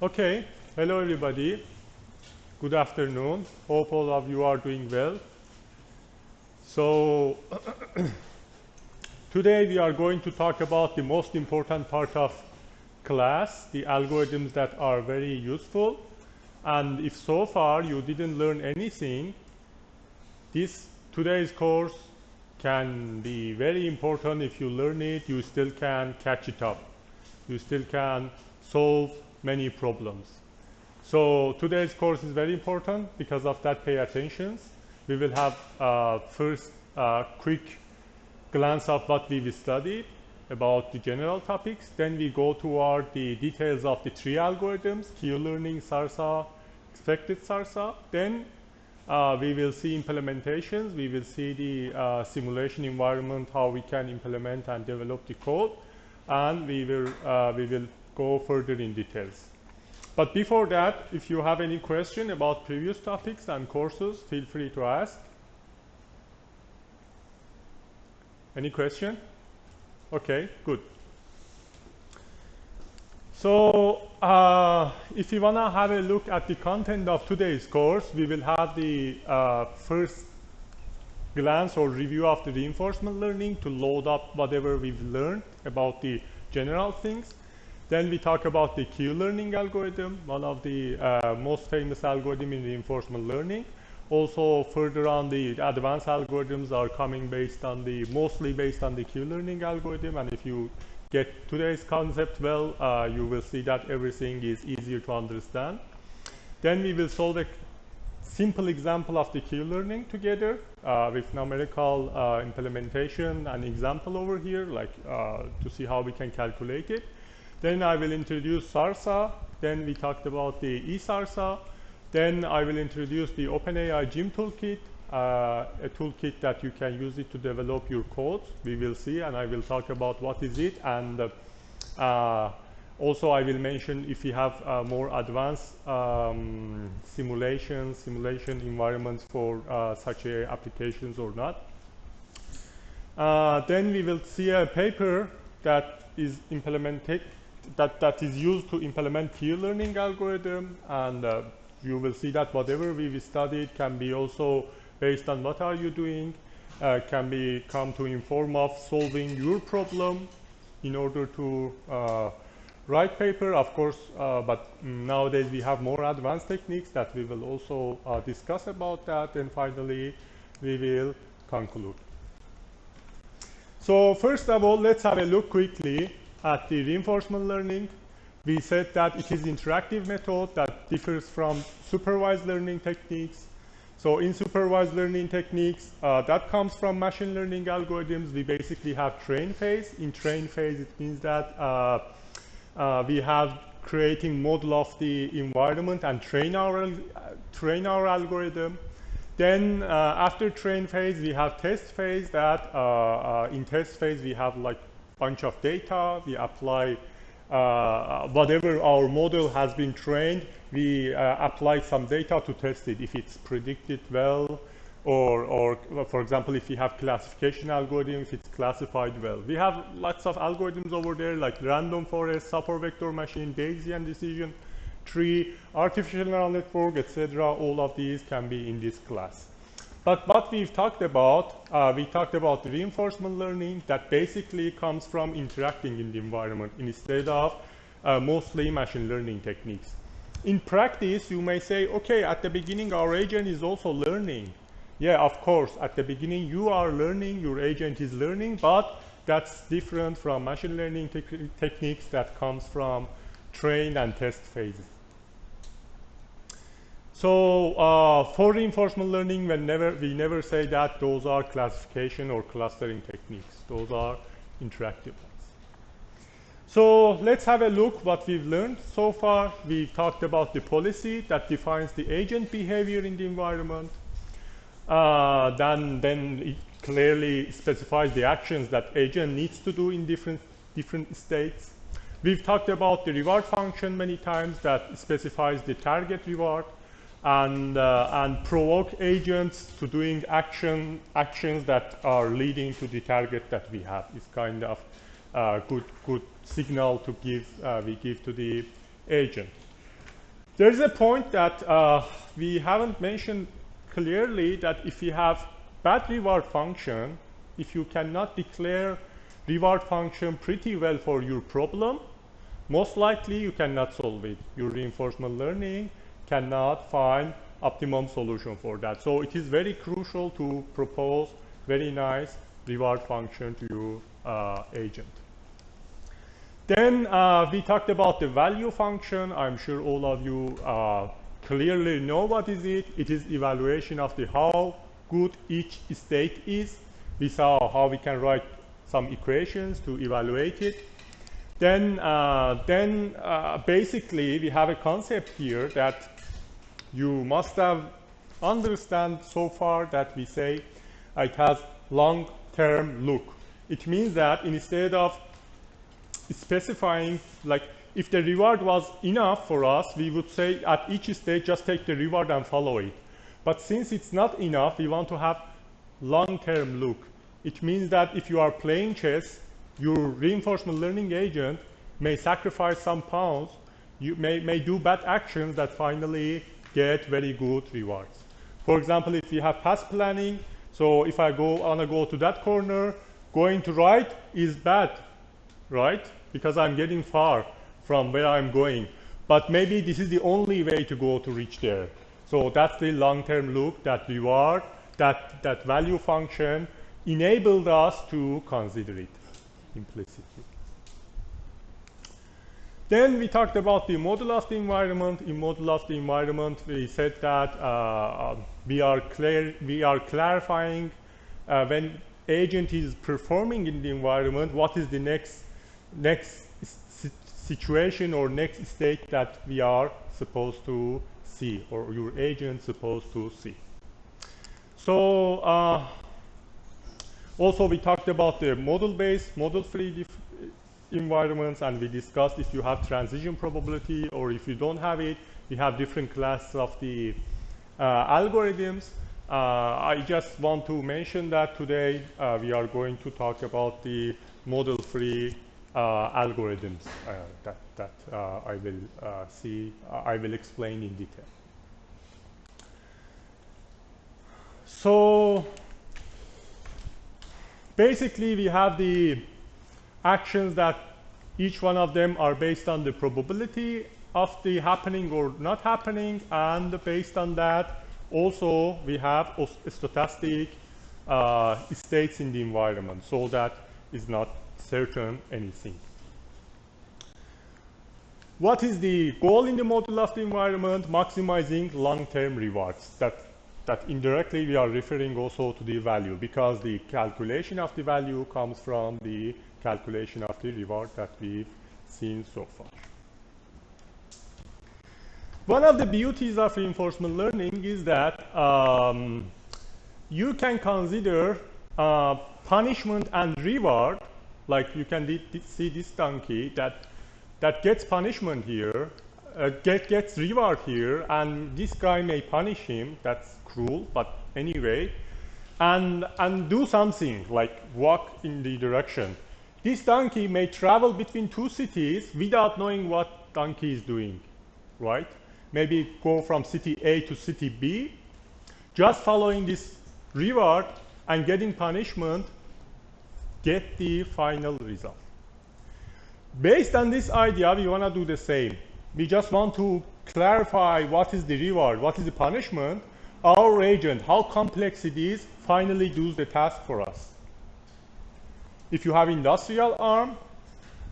Okay, hello everybody. Good afternoon. Hope all of you are doing well. So today we are going to talk about the most important part of class, the algorithms that are very useful. And if so far you didn't learn anything, today's course can be very important. If you learn it, you still can catch it up. You still can solve many problems. So today's course is very important. Because of that, pay attention. We will have first quick glance of what we will study about the general topics. Then we go toward the details of the three algorithms: Q-learning, SARSA, expected SARSA. Then we will see implementations. We will see the simulation environment, how we can implement and develop the code, and we will go further in details. But before that, if you have any question about previous topics and courses, feel free to ask. Any question? Okay, good. So if you want to have a look at the content of today's course, we will have the first glance or review of the reinforcement learning to load up whatever we've learned about the general things. Then we talk about the Q-learning algorithm, one of the most famous algorithms in reinforcement learning. Also, further on, the advanced algorithms are coming mostly based on the Q-learning algorithm. And if you get today's concept well, you will see that everything is easier to understand. Then we will solve a simple example of the Q-learning together with numerical implementation and example over here, like to see how we can calculate it. Then I will introduce SARSA. Then we talked about the E-SARSA. Then I will introduce the OpenAI Gym toolkit, a toolkit that you can use it to develop your codes. We will see, and I will talk about what is it. And also I will mention if we have more advanced simulation environments for such applications or not. Then we will see a paper that is implemented, that is used to implement Q-learning algorithm, and you will see that whatever we studied can be also based on what are you doing, can come to inform of solving your problem in order to write paper, of course, but nowadays we have more advanced techniques that we will also discuss about that, and finally we will conclude. So first of all, let's have a look quickly at the reinforcement learning. We said that it is interactive method that differs from supervised learning techniques. So in supervised learning techniques, that comes from machine learning algorithms. We basically have train phase. In train phase, it means that we have creating model of the environment and train our algorithm. Then after train phase, we have test phase. That in test phase, we have like bunch of data. We apply whatever our model has been trained. We apply some data to test it if it's predicted well, or for example, if we have classification algorithm, if it's classified well. We have lots of algorithms over there, like random forest, support vector machine, Bayesian decision tree, artificial neural network, etc. All of these can be in this class. But what we've talked about, we talked about reinforcement learning that basically comes from interacting in the environment instead of mostly machine learning techniques. In practice, you may say, okay, at the beginning, our agent is also learning. Yeah, of course, at the beginning, you are learning, your agent is learning, but that's different from machine learning techniques that comes from train and test phases. So for reinforcement learning, we never say that those are classification or clustering techniques. Those are interactive ones. So let's have a look what we've learned so far. We've talked about the policy that defines the agent behavior in the environment. Then it clearly specifies the actions that agent needs to do in different states. We've talked about the reward function many times that specifies the target reward. And provoke agents to doing actions that are leading to the target that we have. Is kind of good signal to we give to the agent. There's a point that we haven't mentioned clearly, that if you have bad reward function, if you cannot declare reward function pretty well for your problem, most likely you cannot solve it. Your reinforcement learning cannot find optimum solution for that. So it is very crucial to propose very nice reward function to your agent. Then we talked about the value function. I'm sure all of you clearly know what is it. It is evaluation of the how good each state is. We saw how we can write some equations to evaluate it. Then basically we have a concept here that you must have understand so far, that we say it has long-term look. It means that instead of specifying, like if the reward was enough for us, we would say at each stage just take the reward and follow it. But since it's not enough, we want to have long-term look. It means that if you are playing chess, your reinforcement learning agent may sacrifice some pawns, you may do bad actions that finally get very good rewards. For example, if you have path planning, so if I want to go to that corner, going to right is bad, right? Because I'm getting far from where I'm going. But maybe this is the only way to go to reach there. So that's the long-term look, that reward, that value function enabled us to consider it implicitly. Then we talked about the model of the environment. In model of the environment, we said that we are clarifying when agent is performing in the environment, what is the next situation or next state that we are supposed to see, or your agent supposed to see. So also we talked about the model-based, model-free environments, and we discussed if you have transition probability or if you don't have it, we have different classes of the algorithms. I just want to mention that today we are going to talk about the model-free algorithms that I will explain in detail. So basically we have the actions that each one of them are based on the probability of the happening or not happening, and based on that also we have stochastic states in the environment, so that is not certain anything. What is the goal in the model of the environment? Maximizing long-term rewards. That indirectly we are referring also to the value, because the calculation of the value comes from the calculation of the reward that we've seen so far. One of the beauties of reinforcement learning is that you can consider punishment and reward. Like you can see this donkey that gets punishment here, gets reward here, and this guy may punish him. That's cruel, but anyway, and do something like walk in the direction. This donkey may travel between two cities without knowing what donkey is doing, right? Maybe go from city A to city B, just following this reward and getting punishment, get the final result. Based on this idea, we want to do the same. We just want to clarify what is the reward, what is the punishment. Our agent, how complex it is, finally does the task for us. If you have industrial arm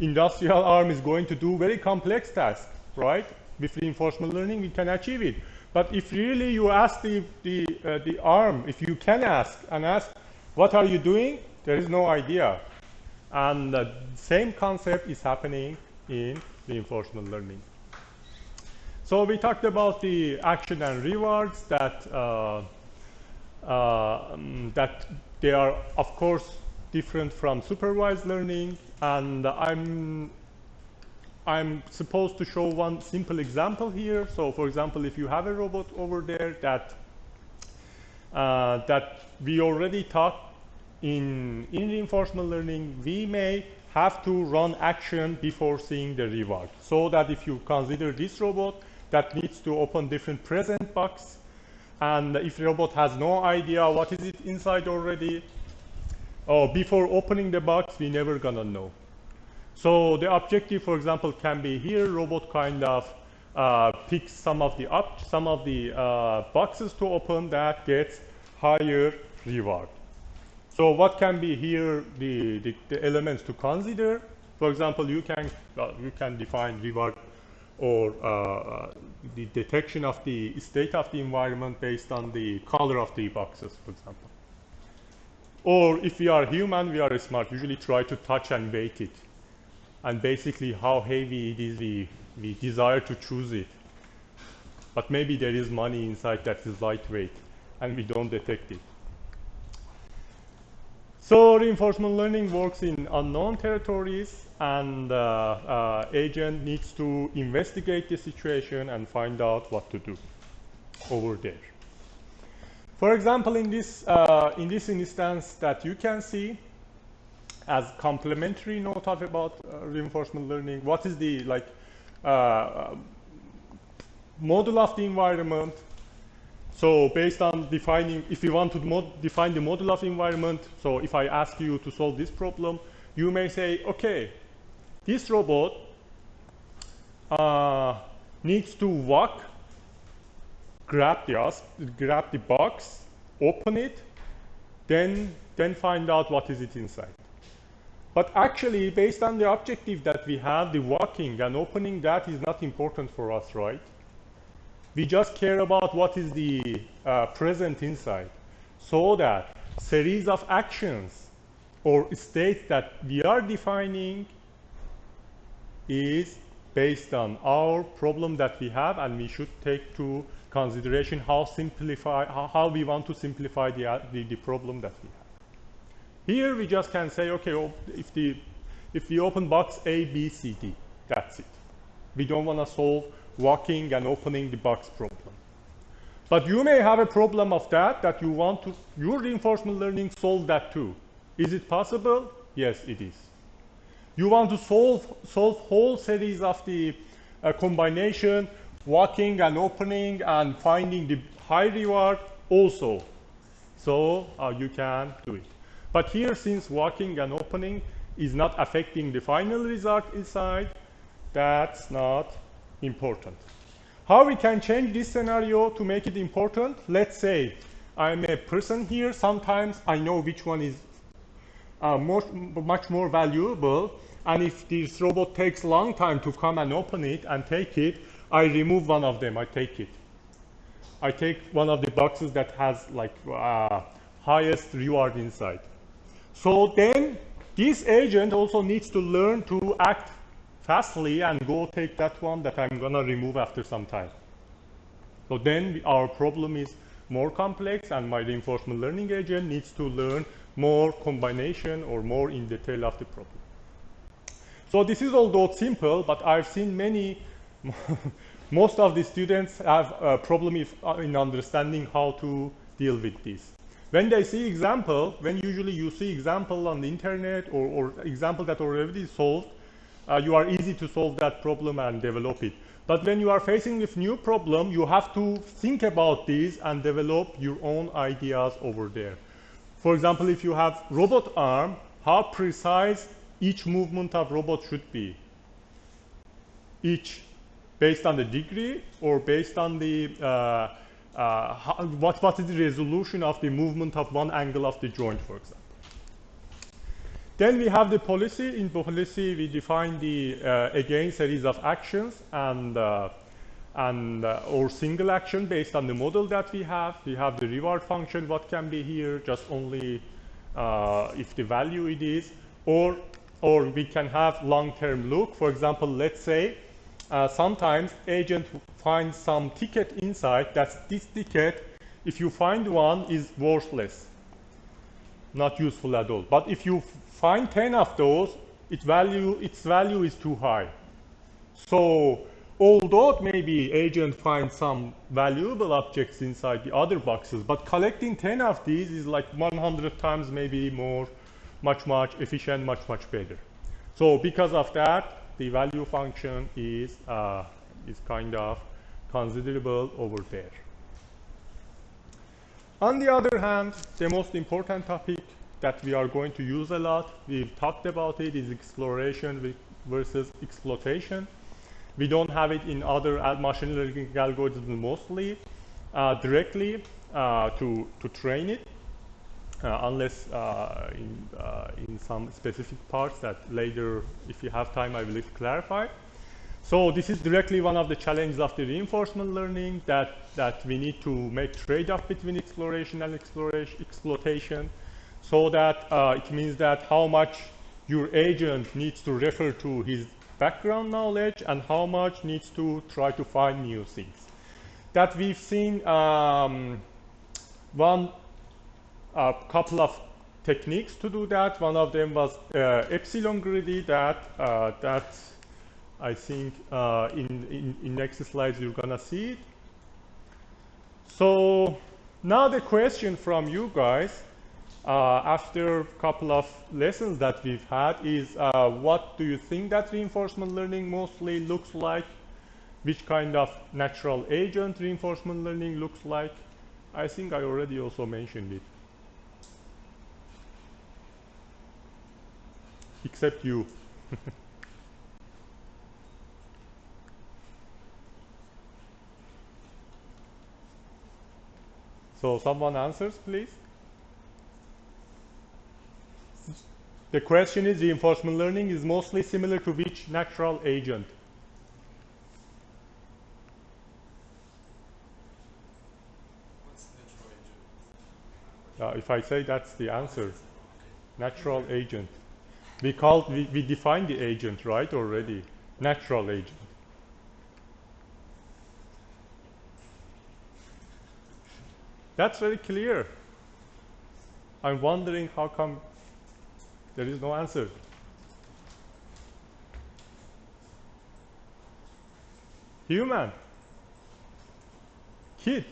is going to do very complex tasks, right? With reinforcement learning, we can achieve it. But if really you ask the arm, if you can ask, what are you doing? There is no idea. And the same concept is happening in reinforcement learning. So we talked about the action and rewards, that they are, of course, different from supervised learning. And I'm supposed to show one simple example here. So for example, if you have a robot over there that we already taught in reinforcement learning, we may have to run action before seeing the reward. So that if you consider this robot, that needs to open different present box. And if the robot has no idea what is it inside already, before opening the box, we never gonna know. So the objective, for example, can be here, robot kind of picks some of the boxes to open that gets higher reward. So what can be here the elements to consider? For example, you can define reward or the detection of the state of the environment based on the color of the boxes, for example. Or if we are human, we are smart, usually try to touch and weight it. And basically how heavy it is, we desire to choose it. But maybe there is money inside that is lightweight, and we don't detect it. So reinforcement learning works in unknown territories, and agent needs to investigate the situation and find out what to do over there. For example, in this instance that you can see as complementary note of about reinforcement learning, what is the model of the environment? So based on defining, if you want to define the model of environment, so if I ask you to solve this problem, you may say, okay, this robot needs to walk, grab the box, open it, then find out what is it inside. But actually, based on the objective that we have, the walking and opening, that is not important for us, right? We just care about what is the present inside. So that series of actions or states that we are defining is based on our problem that we have, and we should take to consideration how we want to simplify the problem that we have. Here we just can say, okay, if we open box A, B, C, D, that's it. We don't want to solve walking and opening the box problem. But you may have a problem of that you want to, your reinforcement learning solve that too. Is it possible? Yes, it is. You want to solve whole series of the combination, walking and opening and finding the high reward also. So you can do it. But here, since walking and opening is not affecting the final result inside, that's not important. How we can change this scenario to make it important? Let's say I'm a person here. Sometimes I know which one is much more valuable, and if this robot takes a long time to come and open it and take it, I remove one of them. I take it. I take one of the boxes that has like highest reward inside. So then this agent also needs to learn to act fastly and go take that one that I'm gonna remove after some time. So then our problem is more complex, and my reinforcement learning agent needs to learn more combination or more in detail of the problem. So this is although simple, but I've seen most of the students have a problem in understanding how to deal with this. When they see example, when usually you see example on the internet or example that already solved, you are easy to solve that problem and develop it. But when you are facing with new problem, you have to think about this and develop your own ideas over there. For example, if you have robot arm, how precise each movement of robot should be. Each based on the degree or based on the what is the resolution of the movement of one angle of the joint, for example. Then we have the policy. In policy, we define the again series of actions and or single action based on the model that we have. We have the reward function. What can be here? Just only if the value it is, or we can have long-term look. For example, let's say sometimes agent finds some ticket inside. That's this ticket. If you find one, is worthless, not useful at all. But if you find 10 of those, its value is too high. So although maybe agent finds some valuable objects inside the other boxes, but collecting 10 of these is like 100 times maybe more, much efficient, much better. So because of that, the value function is kind of considerable over there. On the other hand, the most important topic that we are going to use a lot, we've talked about it, is exploration versus exploitation. We don't have it in other machine learning algorithms mostly directly to train it, unless in some specific parts that later, if you have time, I will clarify. So this is directly one of the challenges of the reinforcement learning, that we need to make trade-off between exploration and exploitation, so that it means that how much your agent needs to refer to his background knowledge and how much needs to try to find new things. That we've seen couple of techniques to do that. One of them was epsilon greedy, that I think in next slides you're gonna see it. So now the question from you guys, after a couple of lessons that we've had, is what do you think that reinforcement learning mostly looks like? Which kind of natural agent reinforcement learning looks like? I think I already also mentioned it. Except you. So someone answers, please. The question is, reinforcement learning is mostly similar to which natural agent? What's natural agent? If I say that's the answer, natural agent. We defined the agent, right, already. Natural agent. That's very clear. I'm wondering how come there is no answer. Human. Kid.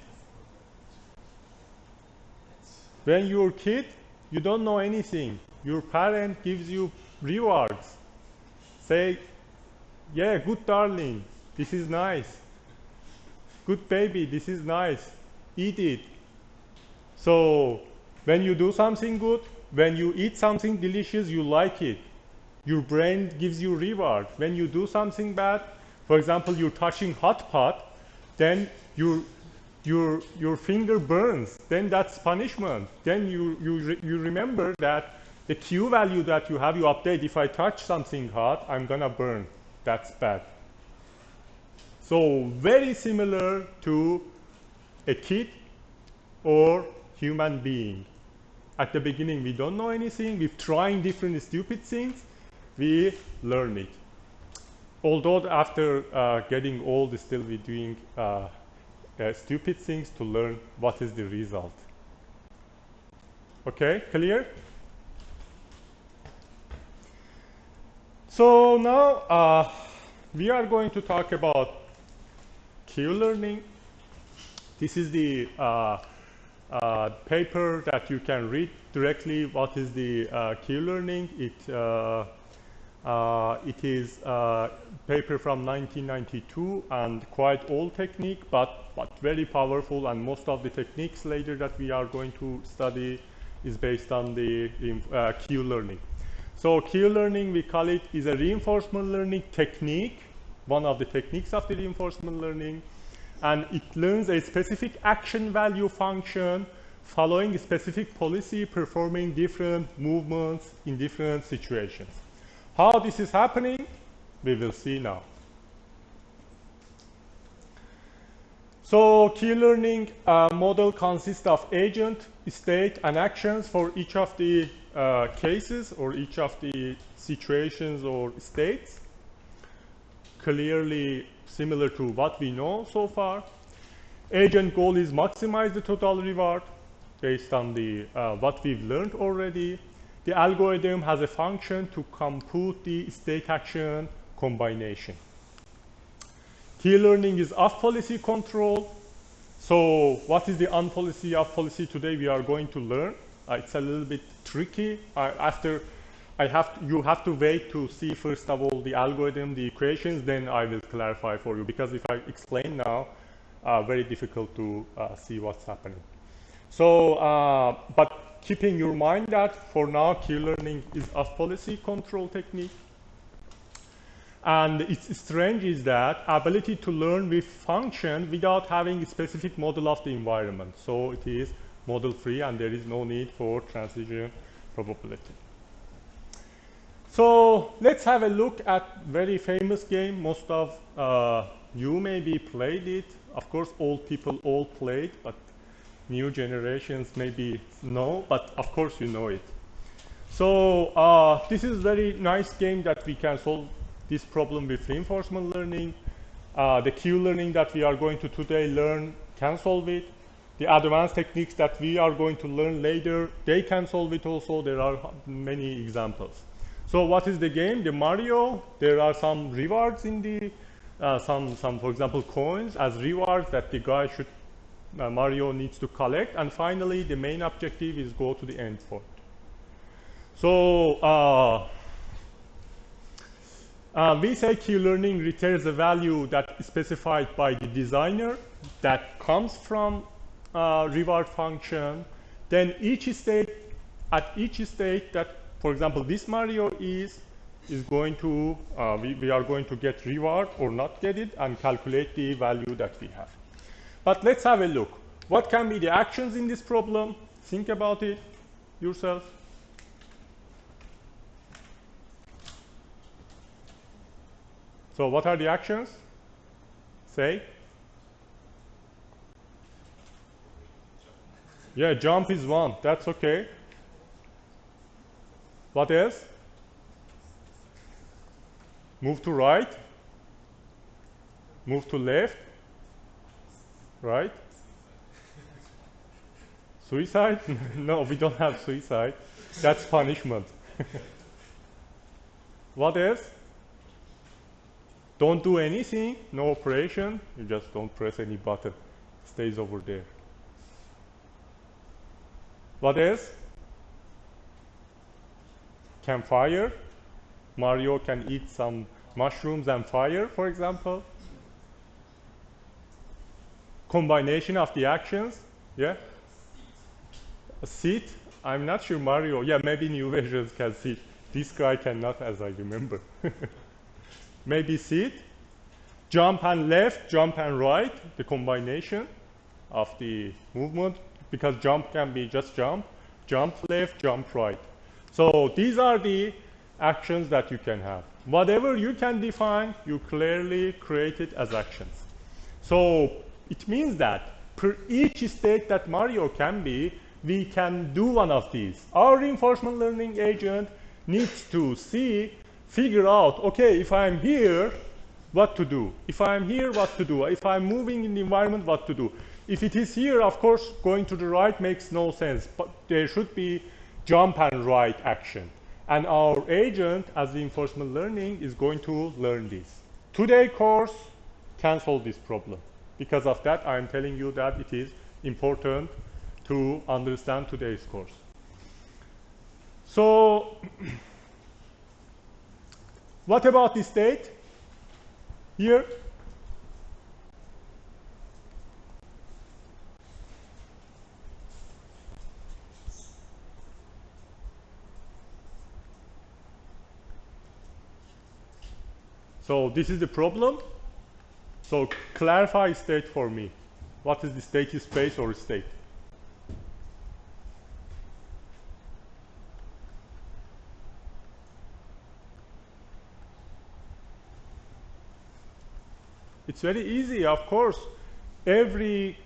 When you're a kid, you don't know anything. Your parent gives you rewards. Say, yeah, good darling, this is nice. Good baby, this is nice. Eat it. So when you do something good, when you eat something delicious, you like it. Your brain gives you reward. When you do something bad, for example, you're touching hot pot, then your finger burns. Then that's punishment. Then you remember that the Q value that you have, you update. If I touch something hot, I'm gonna burn. That's bad. So very similar to a kid or human being. At the beginning, we don't know anything. We're trying different stupid things. We learn it. Although after getting old, still we're doing stupid things to learn what is the result. Okay, clear? So now we are going to talk about Q learning. This is the paper that you can read directly. What is the Q learning? It is a paper from 1992 and quite old technique, but very powerful. And most of the techniques later that we are going to study is based on the Q learning. So Q learning, we call it, is a reinforcement learning technique, one of the techniques of the reinforcement learning. And it learns a specific action value function following a specific policy, performing different movements in different situations. How this is happening, we will see now. So Q learning model consists of agent, state, and actions for each of the cases or each of the situations or states. Clearly similar to what we know so far. Agent goal is maximize the total reward based on the what we've learned already. The algorithm has a function to compute the state action combination. Q learning is off policy control. So what is the on policy, off policy today we are going to learn. It's a little bit tricky. You have to wait to see first of all the algorithm, the equations, then I will clarify for you, because if I explain now, very difficult to see what's happening. So, but keeping your mind that for now, key learning is a policy control technique. And it's strange is that ability to learn with function without having a specific model of the environment. So it is model free and there is no need for transition probability. So let's have a look at very famous game. Most of you maybe played it. Of course, old people all played, but new generations maybe no, but of course you know it. So this is very nice game that we can solve this problem with reinforcement learning. The Q learning that we are going to today learn can solve it. The advanced techniques that we are going to learn later, they can solve it also. There are many examples. So what is the game? The Mario, there are some rewards in the, for example, coins as rewards that the guy should, Mario needs to collect. And finally, the main objective is go to the end point. So we say key learning returns a value that is specified by the designer that comes from reward function. Then each state, at each state that, for example, this Mario is going to, we are going to get reward or not get it and calculate the value that we have. But let's have a look. What can be the actions in this problem? Think about it yourself. So what are the actions? Say. Yeah, jump is one. That's okay. What else? Move to right. Move to left. Right. Suicide? No, we don't have suicide. That's punishment. What else? Don't do anything, no operation. You just don't press any button. It stays over there. What else? Can fire. Mario can eat some mushrooms and fire, for example. Combination of the actions. Yeah? A sit. I'm not sure Mario. Yeah, maybe new versions can sit. This guy cannot, as I remember. Maybe sit, jump and left, jump and right, the combination of the movement, because jump can be just jump, jump left, jump right. So these are the actions that you can have. Whatever you can define, you clearly create it as actions. So it means that per each state that Mario can be, we can do one of these. Our reinforcement learning agent needs to figure out, okay, if I'm here, what to do? If I'm here, what to do? If I'm moving in the environment, what to do? If it is here, of course, going to the right makes no sense, but there should be jump and right action. And our agent, as reinforcement learning, is going to learn this. Today's course can solve this problem. Because of that, I'm telling you that it is important to understand today's course. So, what about the state here? So this is the problem. So clarify state for me. What is the state space or state? It's very easy, of course. Every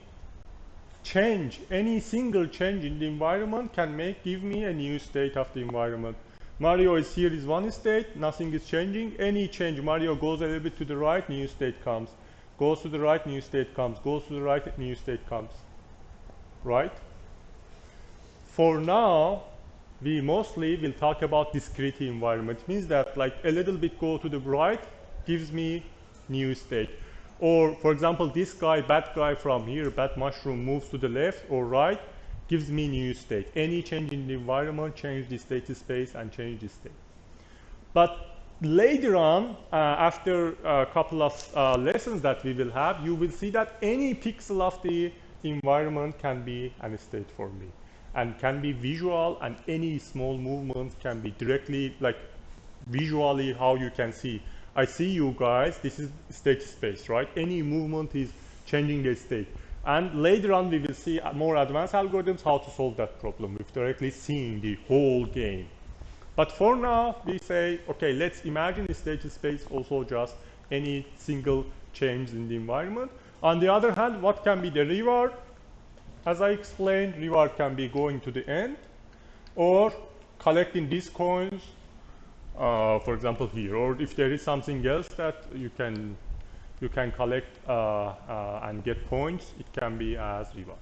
change, any single change in the environment can give me a new state of the environment. Mario is here is one state, nothing is changing. Any change, Mario goes a little bit to the right, new state comes. Goes to the right, new state comes. Goes to the right, new state comes. Right? For now, we mostly will talk about discrete environment. It means that like a little bit go to the right gives me new state. Or for example, this guy, bad guy from here, bad mushroom moves to the left or right, gives me new state. Any change in the environment, change the state space and change the state. But later on, after a couple of lessons that we will have, you will see that any pixel of the environment can be an state for me and can be visual, and any small movement can be directly, like visually how you can see. I see you guys, this is state space, right? Any movement is changing the state. And later on we will see more advanced algorithms how to solve that problem with directly seeing the whole game. But for now, we say, okay, let's imagine the state space also just any single change in the environment. On the other hand, what can be the reward? As I explained, reward can be going to the end or collecting these coins, for example here, or if there is something else that you can collect and get points, it can be as reward.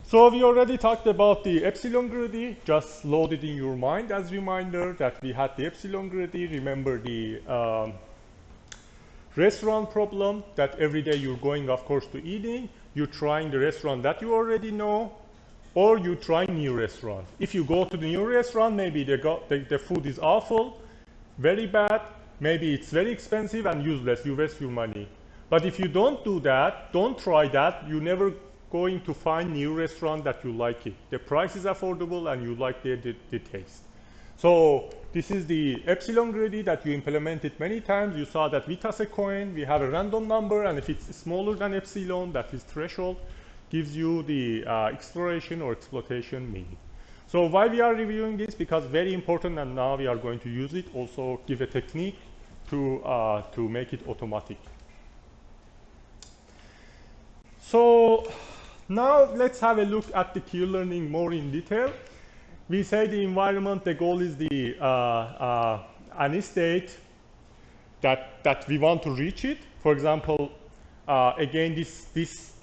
So we already talked about the epsilon greedy, just load it in your mind as reminder that we had the epsilon greedy. Remember the restaurant problem that every day you're going, of course, to eating. You're trying the restaurant that you already know, or you try new restaurant. If you go to the new restaurant, maybe the food is awful, very bad, maybe it's very expensive and useless, you waste your money. But if you don't do that, don't try that, you're never going to find new restaurant that you like it. The price is affordable and you like the taste. So this is the epsilon greedy that you implemented many times. You saw that we toss a coin, we have a random number, and if it's smaller than epsilon, that is threshold, gives you the exploration or exploitation mean. So why we are reviewing this? Because very important, and now we are going to use it, also give a technique to make it automatic. So now let's have a look at the Q-learning more in detail. We say the environment, the goal is the any state that we want to reach it. For example, again, this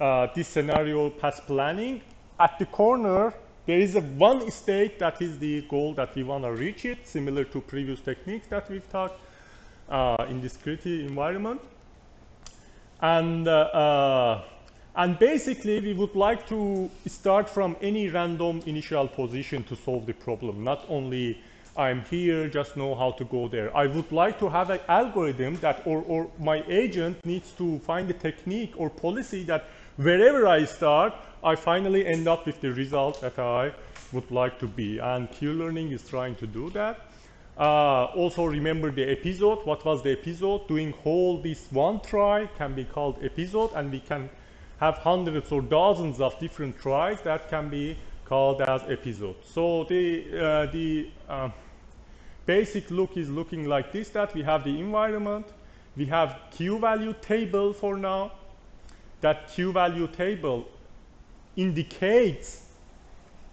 scenario path planning. At the corner, there is one state that is the goal that we want to reach it, similar to previous techniques that we've talked in this gritty environment. And basically, we would like to start from any random initial position to solve the problem. Not only I'm here, just know how to go there. I would like to have an algorithm that, or my agent needs to find a technique or policy that wherever I start, I finally end up with the result that I would like to be. And Q-learning is trying to do that. Also remember the episode. What was the episode? Doing whole this one try can be called episode, and we can have hundreds or dozens of different tries that can be called as episode. So the basic look is looking like this, that we have the environment, we have Q value table for now. That Q value table indicates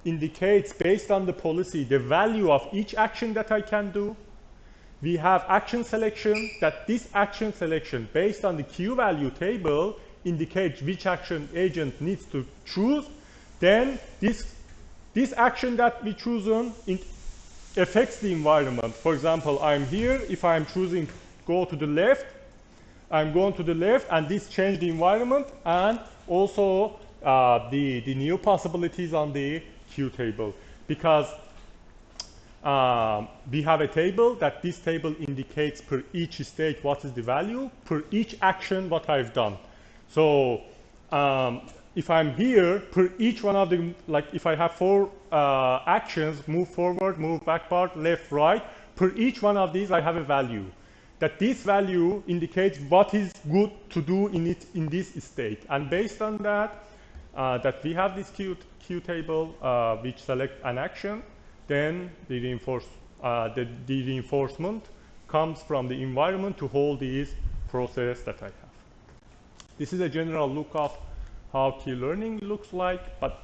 based on the policy the value of each action that I can do. We have action selection, that this action selection based on the Q value table indicates which action agent needs to choose. Then this action that we chosen affects the environment. For example, I'm here. If I'm choosing go to the left, I'm going to the left, and this changed the environment and also the new possibilities on the Q table, because we have a table that this table indicates per each state what is the value, per each action what I've done. So if I'm here, per each one of them, like if I have 4 actions, move forward, move backward, left, right, per each one of these I have a value. That this value indicates what is good to do in this state. And based on that, that we have this Q table which select an action, then the reinforcement comes from the environment to hold this process that I have. This is a general look of how Q-learning looks like, but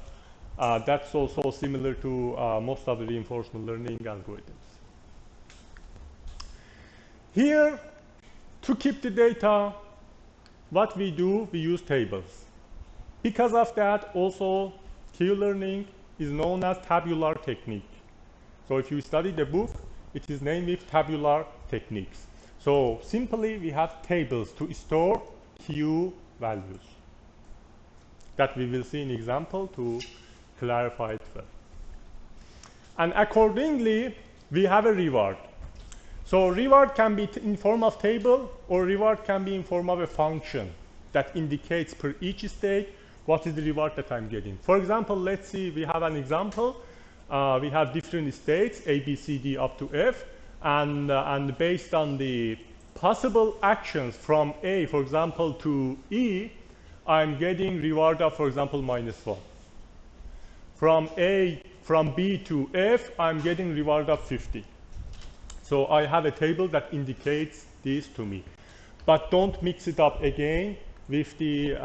that's also similar to most of the reinforcement learning algorithms. Here, to keep the data, what we do, we use tables. Because of that, also, Q-learning is known as tabular technique. So if you study the book, it is named with tabular techniques. So simply, we have tables to store Q values that we will see in example to clarify it well. And accordingly, we have a reward. So reward can be in form of table, or reward can be in form of a function that indicates per each state what is the reward that I'm getting. For example, let's see, we have an example. We have different states, A, B, C, D up to F, and based on the possible actions from A, for example, to E, I'm getting reward of, for example, -1. From B to F, I'm getting reward of 50. So I have a table that indicates this to me. But don't mix it up again with the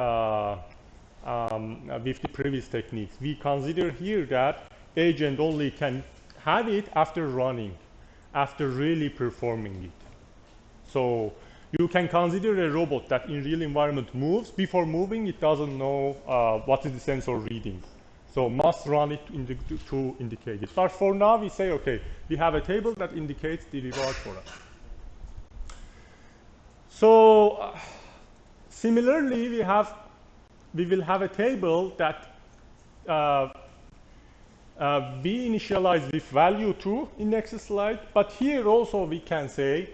previous techniques. We consider here that agent only can have it after running, after really performing it. So you can consider a robot that in real environment moves. Before moving, it doesn't know what is the sensor reading. So must run it to indicate it. But for now, we say, okay, we have a table that indicates the reward for us. So similarly, we will have a table that we initialize with value 2 in next slide. But here also we can say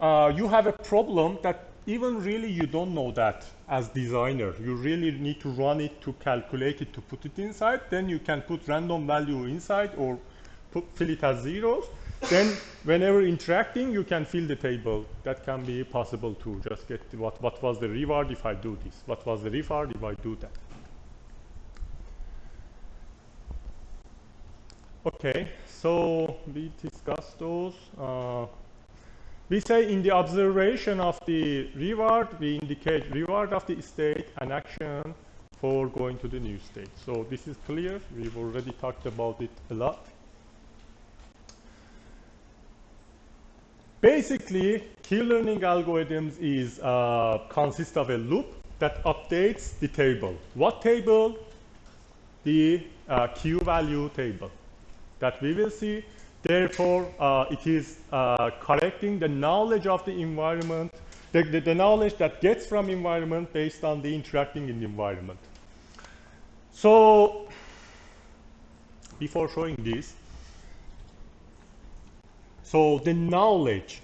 you have a problem that even really you don't know that as designer. You really need to run it to calculate it, to put it inside. Then you can put random value inside or fill it as zeros. Then whenever interacting, you can fill the table. That can be possible to just get what was the reward if I do this? What was the reward if I do that? Okay, so we discussed those. We say in the observation of the reward, we indicate reward of the state and action for going to the new state. So this is clear. We've already talked about it a lot. Basically, Q-learning algorithms is consist of a loop that updates the table. What table? The Q value table that we will see. Therefore, it is correcting the knowledge of the environment, the knowledge that gets from environment based on the interacting in the environment. So, before showing this, so the knowledge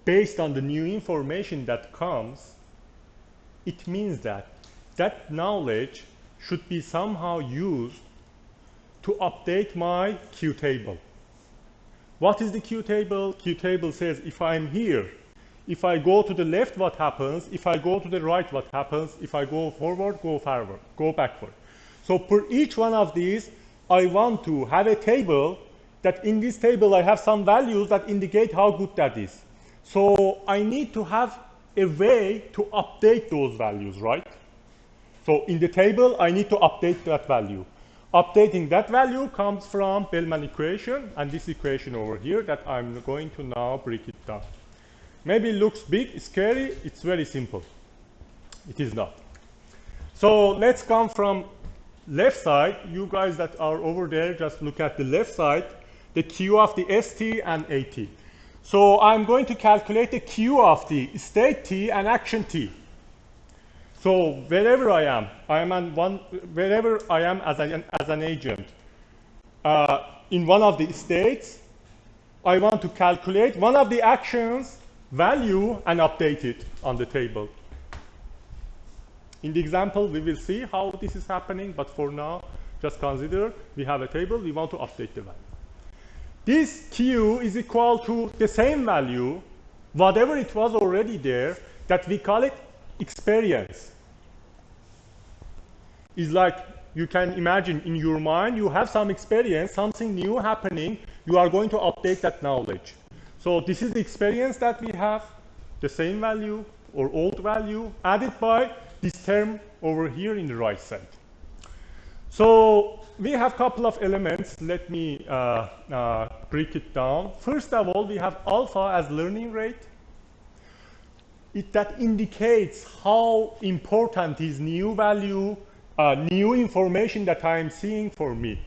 based on the new information that comes, it means that that knowledge should be somehow used to update my Q table. What is the Q table? Q table says if I'm here, if I go to the left, what happens? If I go to the right, what happens? If I go forward, go forward, go backward. So for each one of these, I want to have a table that in this table I have some values that indicate how good that is. So I need to have a way to update those values, right? So in the table, I need to update that value. Updating that value comes from Bellman equation and this equation over here that I'm going to now break it down. Maybe it looks big, scary. It's very simple. It is not. So let's come from left side. You guys that are over there, just look at the left side, the Q of the ST and AT. So I'm going to calculate the Q of the state T and action T. So wherever I am wherever I am as an agent, in one of the states, I want to calculate one of the actions value and update it on the table. In the example, we will see how this is happening, but for now, just consider we have a table, we want to update the value. This Q is equal to the same value, whatever it was already there, that we call it experience. Is like you can imagine in your mind, you have some experience, something new happening, you are going to update that knowledge. So this is the experience that we have, the same value or old value added by this term over here in the right side. So we have a couple of elements. Let me break it down. First of all, we have alpha as learning rate. That indicates how important is new value, new information that I am seeing for me.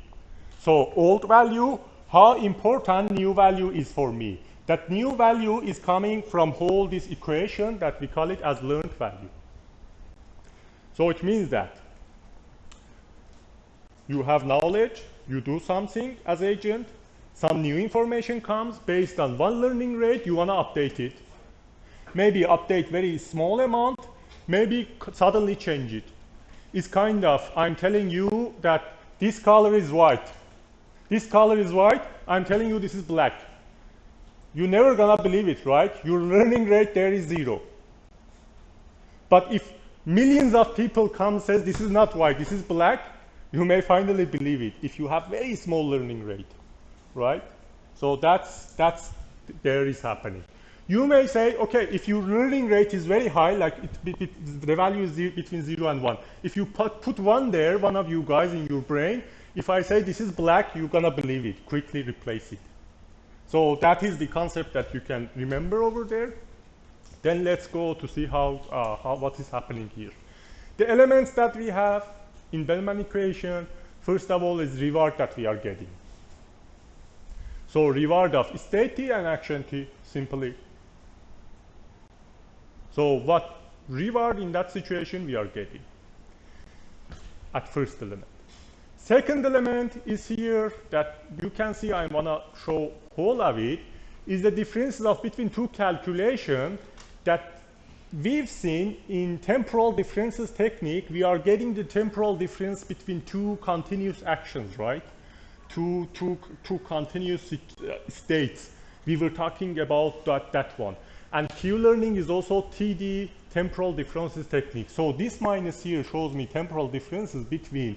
So old value, how important new value is for me. That new value is coming from whole this equation that we call it as learned value. So it means that you have knowledge, you do something as agent, Some new information comes based on one learning rate, you want to update it. Maybe update very small amount, maybe suddenly change it. It's kind of, I'm telling you that this color is white. This color is white, I'm telling you this is black. You're never gonna believe it, right? Your learning rate there is 0. But if millions of people come and says this is not white, this is black, you may finally believe it if you have very small learning rate, right? So that's there is happening. You may say, okay, if your learning rate is very high, like the value is between 0 and 1. If you put 1 there, one of you guys in your brain, if I say this is black, you're gonna believe it, quickly replace it. So that is the concept that you can remember over there. Then let's go to see what is happening here. The elements that we have in Bellman equation, first of all, is reward that we are getting. So reward of state t and action t, simply. So what reward in that situation we are getting at first element. Second element is here that you can see, I want to show whole of it, is the differences of between two calculations that we've seen in temporal differences technique. We are getting the temporal difference between two continuous actions, right? Two continuous states. We were talking about that one. And Q-learning is also TD, temporal differences technique. So this minus here shows me temporal differences between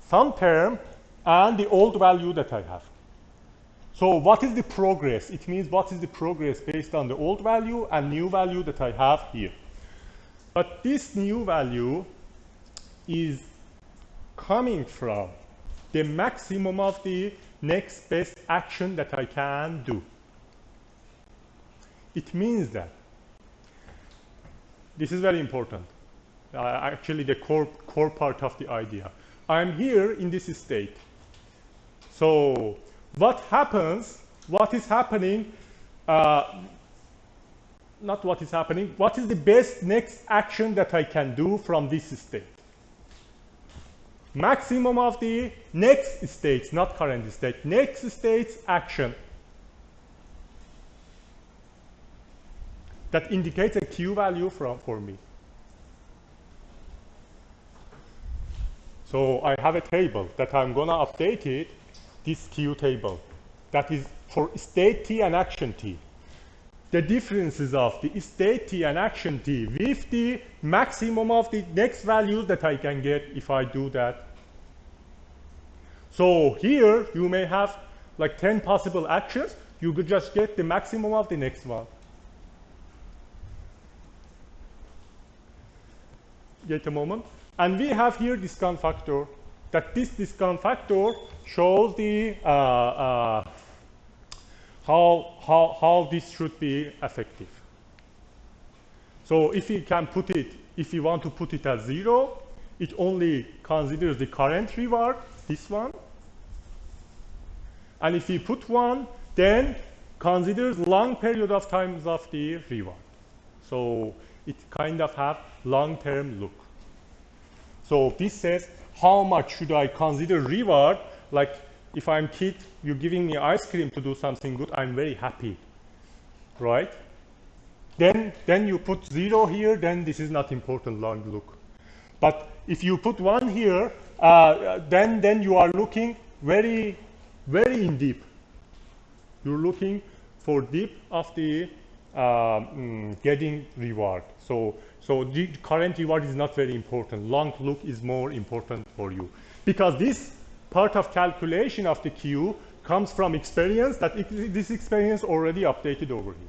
some term and the old value that I have. So what is the progress? It means what is the progress based on the old value and new value that I have here. But this new value is coming from the maximum of the next best action that I can do. It means that this is very important. Actually, the core part of the idea. I'm here in this state. So what happens, what is happening, not what is happening, what is the best next action that I can do from this state? Maximum of the next states, not current state, next state's action. That indicates a Q value for me. So I have a table that I'm going to update it, this Q table. That is for state T and action T. The differences of the state T and action T with the maximum of the next values that I can get if I do that. So here you may have like 10 possible actions. You could just get the maximum of the next one. Get a moment. And we have here discount factor. That this discount factor shows the how this should be effective. So if you can put it, if you want to put it as 0, it only considers the current reward, this one. And if you put 1, then considers long period of times of the reward. So it kind of have long-term look. So this says, how much should I consider reward? Like if I'm kid, you're giving me ice cream to do something good, I'm very happy, right? Then you put 0 here, then this is not important long look. But if you put 1 here, then you are looking very, very in deep. You're looking for deep of the getting reward. So the current reward is not very important. Long look is more important for you. Because this part of calculation of the Q comes from experience, that this experience already updated over here.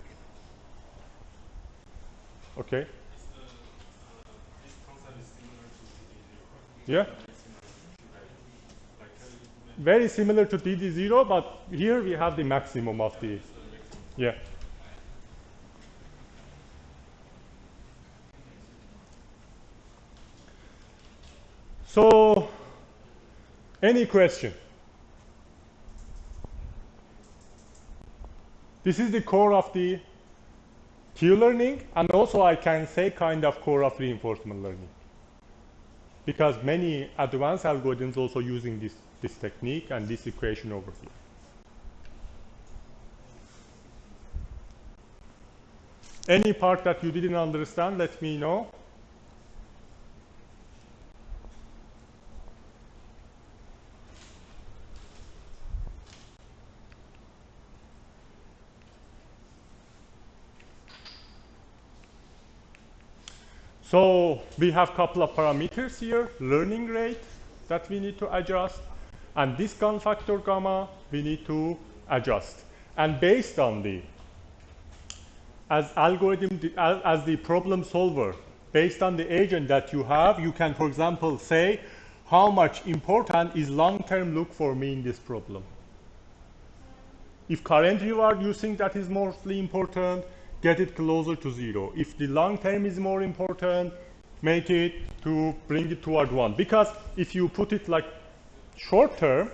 Okay? This concept is similar to DD0. Yeah? Very similar to DD0, but here we have the maximum of the, yeah. So, any question? This is the core of the Q learning, and also I can say kind of core of reinforcement learning. Because many advanced algorithms also using this technique and this equation over here. Any part that you didn't understand, let me know. So we have a couple of parameters here, learning rate that we need to adjust, and discount factor gamma we need to adjust. And based on the, as the problem solver, based on the agent that you have, you can, for example, say how much important is long-term look for me in this problem. If current reward you think that is mostly important, get it closer to 0. If the long term is more important, make it to bring it toward 1. Because if you put it like short term,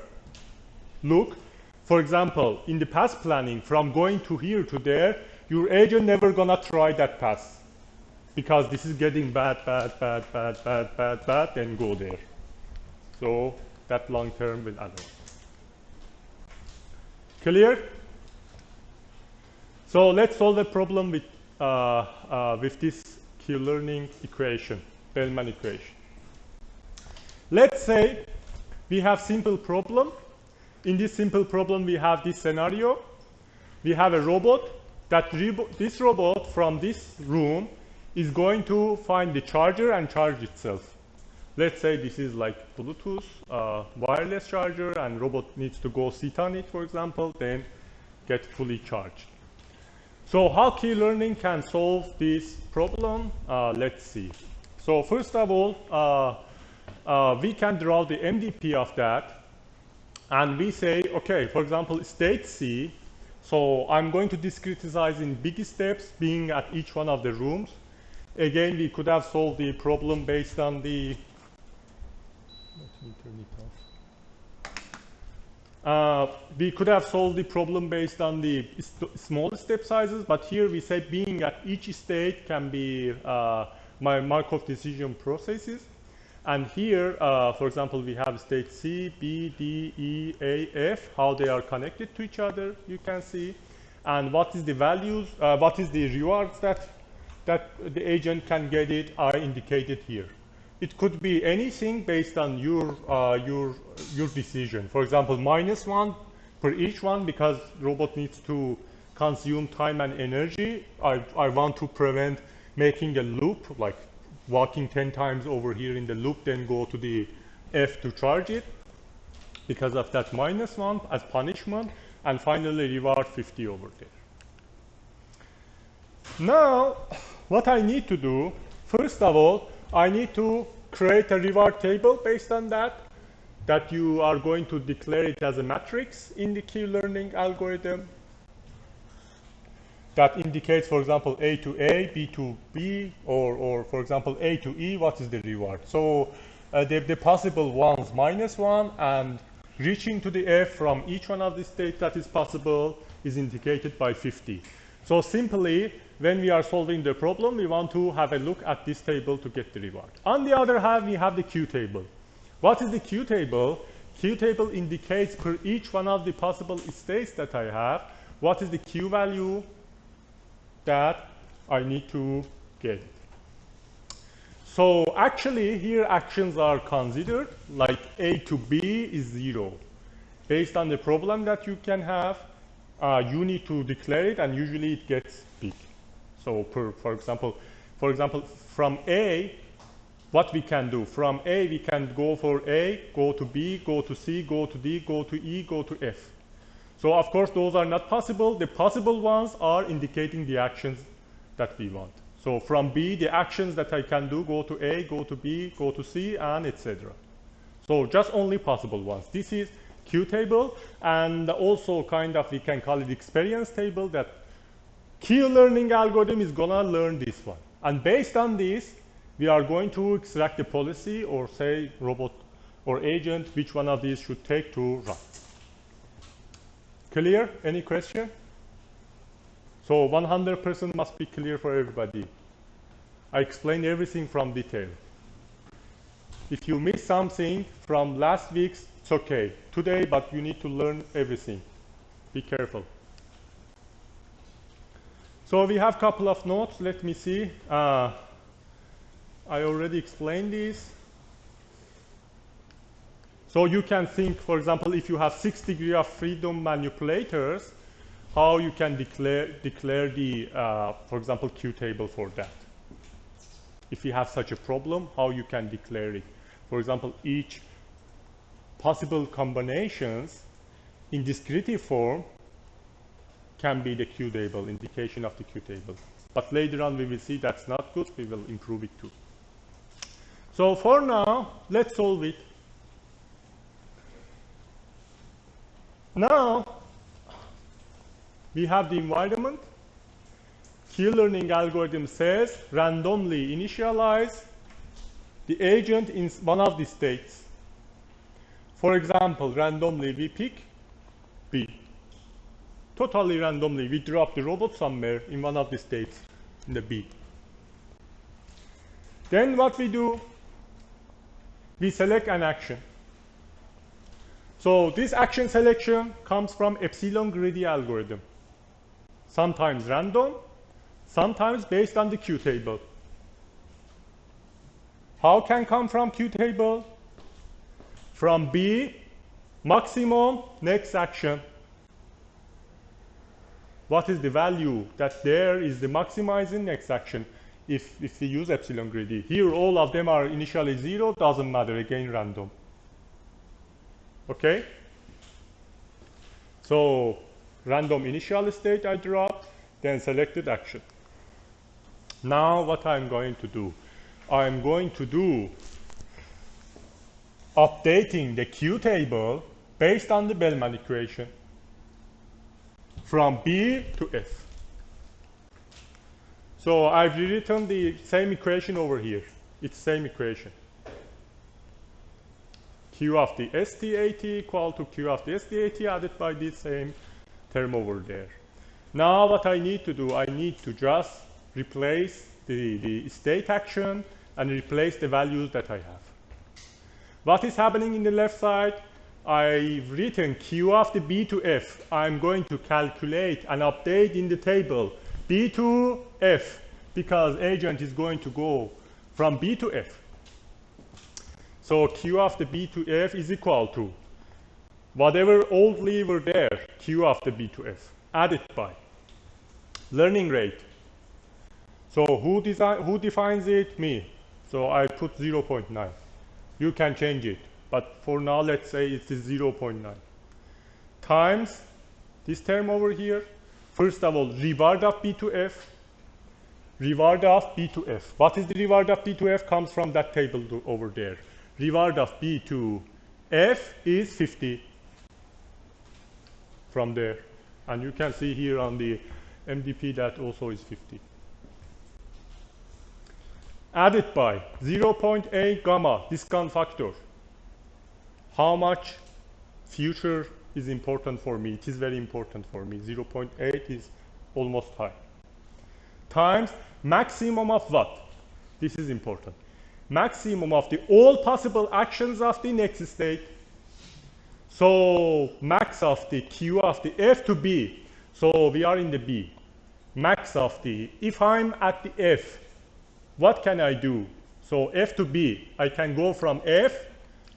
look, for example, in the path planning, from going to here to there, your agent never gonna try that path. Because this is getting bad, and go there. So that long term will add on. Clear? So let's solve a problem with this Q-learning equation, Bellman equation. Let's say we have simple problem. In this simple problem, we have this scenario. We have a robot. This robot from this room is going to find the charger and charge itself. Let's say this is like Bluetooth wireless charger, and robot needs to go sit on it, for example, then get fully charged. So how Q-learning can solve this problem? Let's see. So first of all, we can draw the MDP of that, and we say, okay, for example, state C. So I'm going to discretize in big steps, being at each one of the rooms. Again, we could have solved the problem based on the we could have solved the problem based on the small step sizes, but here we say being at each state can be my Markov decision processes. And here, for example, we have state C, B, D, E, A, F, how they are connected to each other, you can see. And what is the values, what is the rewards that the agent can get it are indicated here. It could be anything based on your decision. For example, -1 for each one, because robot needs to consume time and energy. I want to prevent making a loop, like walking 10 times over here in the loop, then go to the F to charge it, because of that -1 as punishment, and finally reward 50 over there. Now, what I need to do, first of all, I need to create a reward table based on that you are going to declare it as a matrix in the Q-learning algorithm that indicates, for example, A to A, B to B, or for example, A to E, what is the reward. So the possible ones, -1, and reaching to the F from each one of the states that is possible is indicated by 50. So simply, when we are solving the problem, we want to have a look at this table to get the reward. On the other hand, we have the Q table. What is the Q table? Q table indicates per each one of the possible states that I have, what is the Q value that I need to get. So actually, here actions are considered, like A to B is 0. Based on the problem that you can have, you need to declare it, and usually it gets big. So for example, from A, what we can do, from A, we can go for A, go to B, go to C, go to D, go to E, go to F. So of course, those are not possible. The possible ones are indicating the actions that we want. So from B, the actions that I can do, go to A, go to B, go to C, and etc. So just only possible ones. This is Q table, and also kind of, we can call it experience table, that Q-learning algorithm is gonna learn this one. And based on this, we are going to extract the policy, or say robot or agent, which one of these should take to run. Clear? Any question? So 100% must be clear for everybody. I explained everything from detail. If you miss something from last week's, it's okay. Today, but you need to learn everything. Be careful. So we have a couple of notes. Let me see. I already explained this. So you can think, for example, if you have 6 degree of freedom manipulators, how you can declare the, for example, Q table for that. If you have such a problem, how you can declare it. For example, each possible combinations in descriptive form can be the Q table, indication of the Q table. But later on we will see that's not good, we will improve it too. So for now, let's solve it. Now, we have the environment. Q-learning algorithm says randomly initialize the agent in one of the states. For example, randomly we pick B. Totally randomly, we drop the robot somewhere in one of the states in the B. Then what we do, we select an action. So this action selection comes from epsilon greedy algorithm. Sometimes random, sometimes based on the Q table. How can come from Q table? From B, maximum, next action. What is the value that there is the maximizing next action if we use epsilon greedy? Here all of them are initially 0, doesn't matter, again random. Okay? So random initial state I drop, then selected action. Now what I'm going to do? I'm going to do updating the Q table based on the Bellman equation from B to F. So I've rewritten the same equation over here. It's the same equation. Q of the STAT equal to Q of the STAT added by this same term over there. Now what I need to do, I need to just replace the state action and replace the values that I have. What is happening in the left side? I've written Q of the B to F. I'm going to calculate and update in the table B to F because agent is going to go from B to F. So Q of the B to F is equal to whatever old lever there, Q of the B to F, added by learning rate. So who defines it? Me. So I put 0.9. You can change it, but for now let's say it is 0.9 times this term over here. First of all, reward of B to F. Reward of B to F. What is the reward of B to F? Comes from that table over there. Reward of B to F is 50 from there. And you can see here on the MDP that also is 50. Added by 0.8 gamma discount factor. How much future is important for me? It is very important for me. 0.8 is almost high. Times maximum of what? This is important. Maximum of the all possible actions of the next state. So max of the Q of the F to B. So we are in the B. Max of the, if I'm at the F, what can I do? So F to B, I can go from F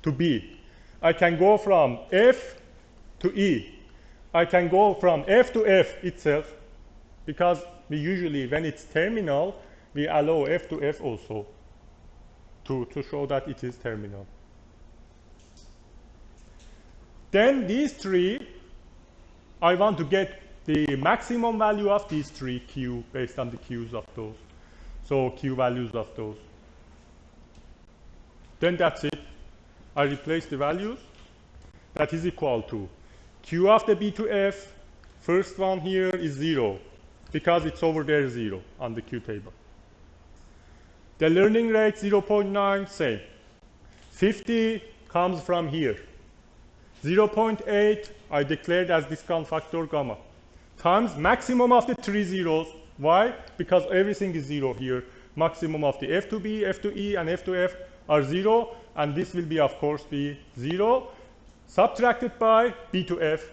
to B. I can go from F to E. I can go from F to F itself, because we usually, when it's terminal, we allow F to F also to show that it is terminal. Then these three, I want to get the maximum value of these three Q based on the Qs of those. So Q values of those. Then that's it. I replace the values. That is equal to Q of the B to F. First one here is 0, because it's over there 0 on the Q table. The learning rate 0.9, same. 50 comes from here. 0.8 I declared as discount factor gamma. Times maximum of the three zeros. Why? Because everything is 0 here. Maximum of the F to B, F to E, and F to F are 0. And this will be, of course, be 0. Subtracted by B to F.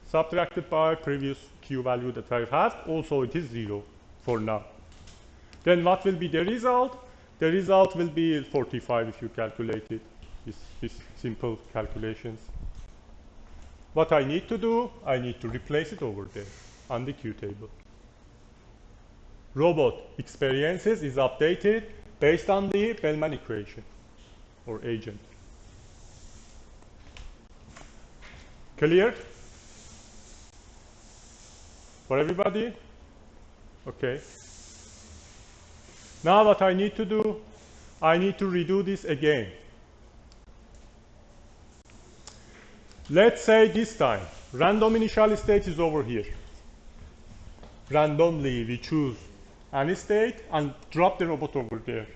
Subtracted by previous Q value that I have. Also, it is 0. for now. Then what will be the result? The result will be 45 if you calculate it, this simple calculations. What I need to do, I need to replace it over there on the Q table. Robot experiences is updated based on the Bellman equation or agent. Clear? For everybody? Okay. Now what I need to do, I need to redo this again. Let's say this time, random initial state is over here. Randomly we choose any state and drop the robot over there.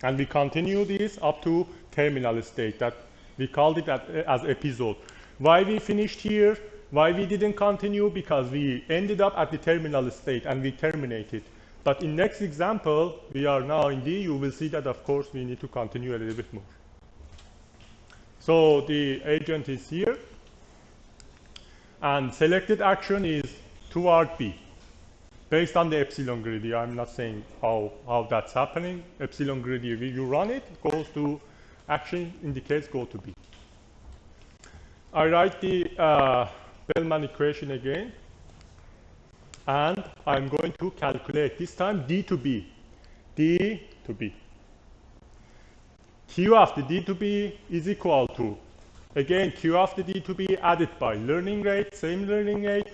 And we continue this up to terminal state that we called it as episode. Why we finished here? Why we didn't continue? Because we ended up at the terminal state and we terminated. But in next example, we are now in D, you will see that of course we need to continue a little bit more. So the agent is here, and selected action is toward B. Based on the epsilon greedy, I'm not saying how that's happening. Epsilon greedy, if you run it, goes to action indicates go to B. I write the Bellman equation again, and I'm going to calculate this time D to B. D to B. Q of the D to B is equal to, again, Q of the D to B added by learning rate, same learning rate.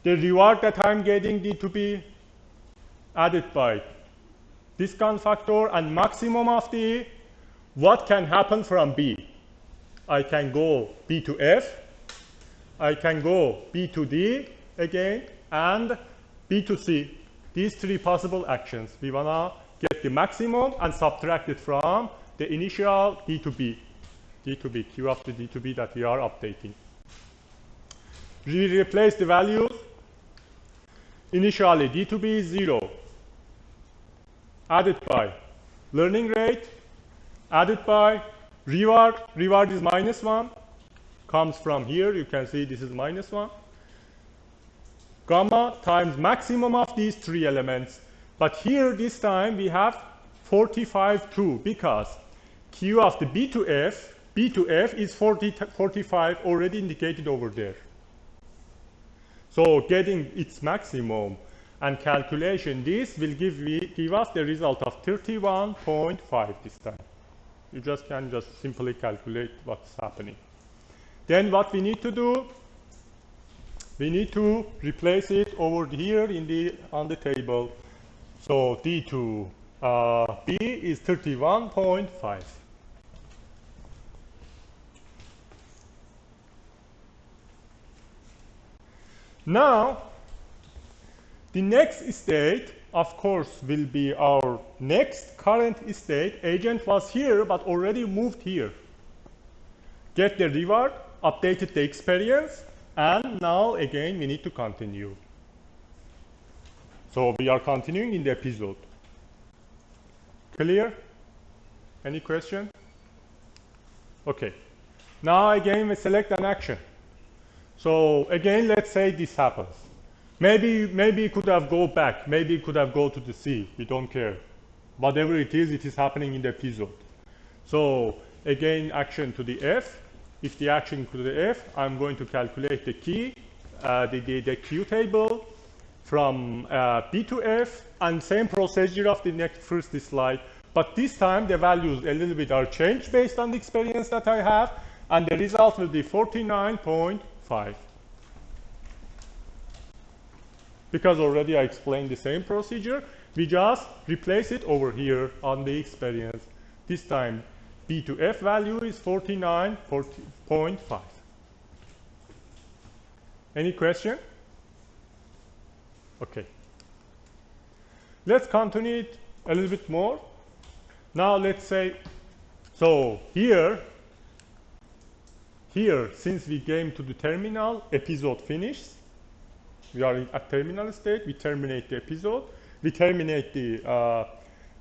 The reward that I'm getting D to B added by discount factor and maximum of the what can happen from B. I can go B to F, I can go B to D again, and B to C. These three possible actions. We wanna get the maximum and subtract it from the initial D to B, Q of the D to B that we are updating. We replace the values. Initially, D to B is 0, added by learning rate, added by reward. Reward is -1, comes from here. You can see this is -1. Gamma times maximum of these three elements. But here, this time, we have 45 too, because Q of the B to F is 45 already indicated over there. So getting its maximum and calculation, this will give us the result of 31.5 this time. You can simply calculate what's happening. Then what we need to do, we need to replace it over here on the table. So D to B is 31.5. Now, the next state, of course, will be our next current state. Agent was here, but already moved here. Get the reward, updated the experience, and now again we need to continue. So we are continuing in the episode. Clear? Any question? Okay. Now again we select an action. So again, let's say this happens. Maybe it could have go back. Maybe it could have go to the C. We don't care. Whatever it is happening in the episode. So again, action to the F. If the action to the F, I'm going to calculate the key, the Q table from B to F, and same procedure of the first slide. But this time the values a little bit are changed based on the experience that I have, and the result will be 49.5. Because already I explained the same procedure, we just replace it over here on the experience. This time B to F value is 49.5. Any question? Okay. Let's continue it a little bit more. Now let's say, so here, since we came to the terminal, episode finished. We are at terminal state. We terminate the episode. We terminate the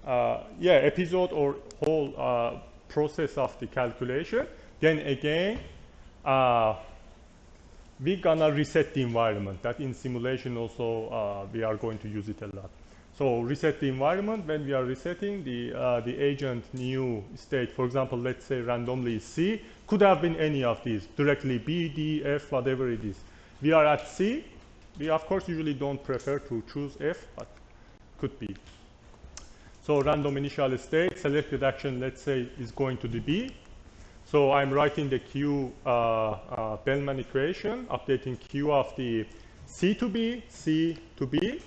episode or whole process of the calculation. Then again, we're gonna reset the environment. That in simulation also we are going to use it a lot. So reset the environment. When we are resetting the agent new state, for example, let's say randomly C, could have been any of these, directly B, D, F, whatever it is. We are at C. We of course usually don't prefer to choose F, but could be. So random initial state, selected action, let's say, is going to the B. So I'm writing the Q Bellman equation, updating Q of the C to B, C to B.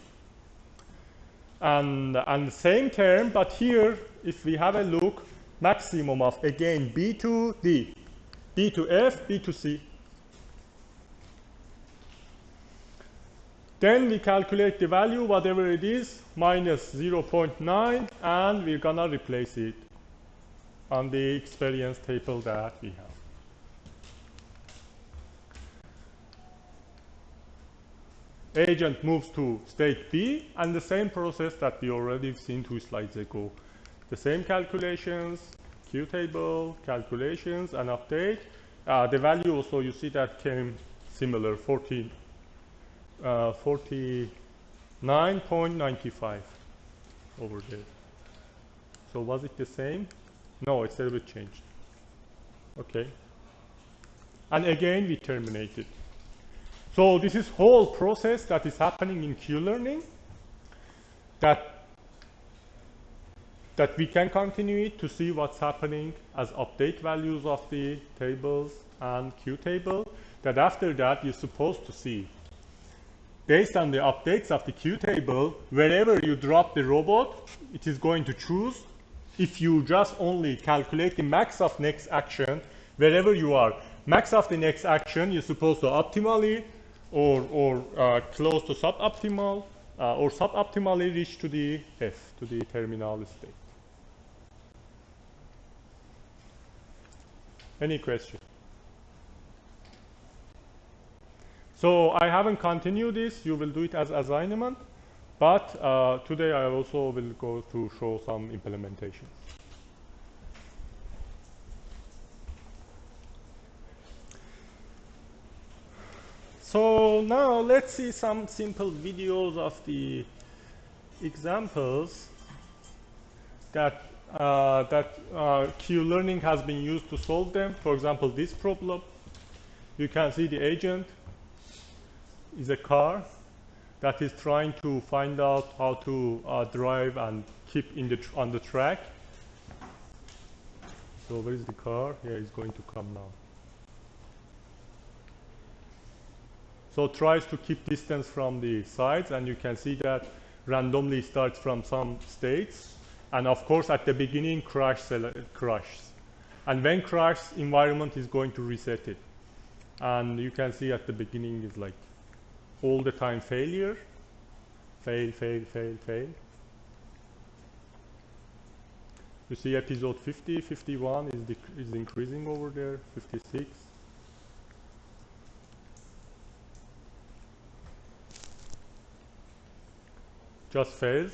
And the same term, but here, if we have a look, maximum of, again, B to D, B to F, B to C. Then we calculate the value, whatever it is, minus 0.9, and we're gonna replace it on the experience table that we have. Agent moves to state B, and the same process that we already seen 2 slides ago. The same calculations, Q table, calculations, and update. The value also, you see that came similar, 49.95 over there. So was it the same? No, it's a little bit changed. Okay. And again, we terminated. So this is whole process that is happening in Q-learning that we can continue it to see what's happening as update values of the tables and Q table, that after that you're supposed to see, based on the updates of the Q table, wherever you drop the robot, it is going to choose. If you just only calculate the max of next action, wherever you are, max of the next action, you're supposed to optimally or close to suboptimal or suboptimally reach to the F, to the terminal state. Any question? So I haven't continued this. You will do it as assignment. But today I also will go to show some implementation. So now let's see some simple videos of the examples that Q-learning has been used to solve them. For example, this problem, you can see the agent is a car that is trying to find out how to drive and keep on the track. So where is the car? Here it's going to come now. So it tries to keep distance from the sides, and you can see that randomly starts from some states. And of course, at the beginning, crashes. And when crashes, environment is going to reset it. And you can see at the beginning is like all the time failure. Fail, fail, fail, fail. You see episode 50, 51 is increasing over there, 56. Just fails.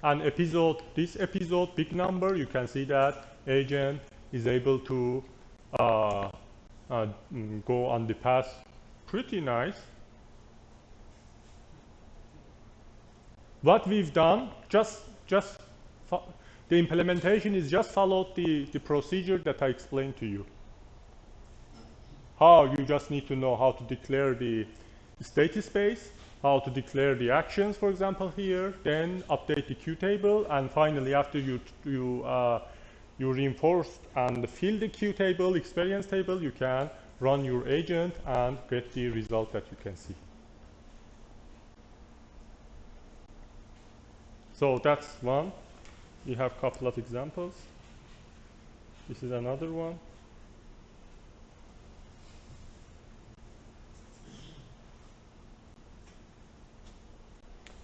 And this episode, big number, you can see that agent is able to go on the path pretty nice. What we've done, the implementation is just followed the procedure that I explained to you. How you just need to know how to declare the state space, how to declare the actions, for example, here, then update the Q table, and finally, after you reinforce and fill the Q table, experience table, you can run your agent and get the result that you can see. So that's one. We have a couple of examples. This is another one.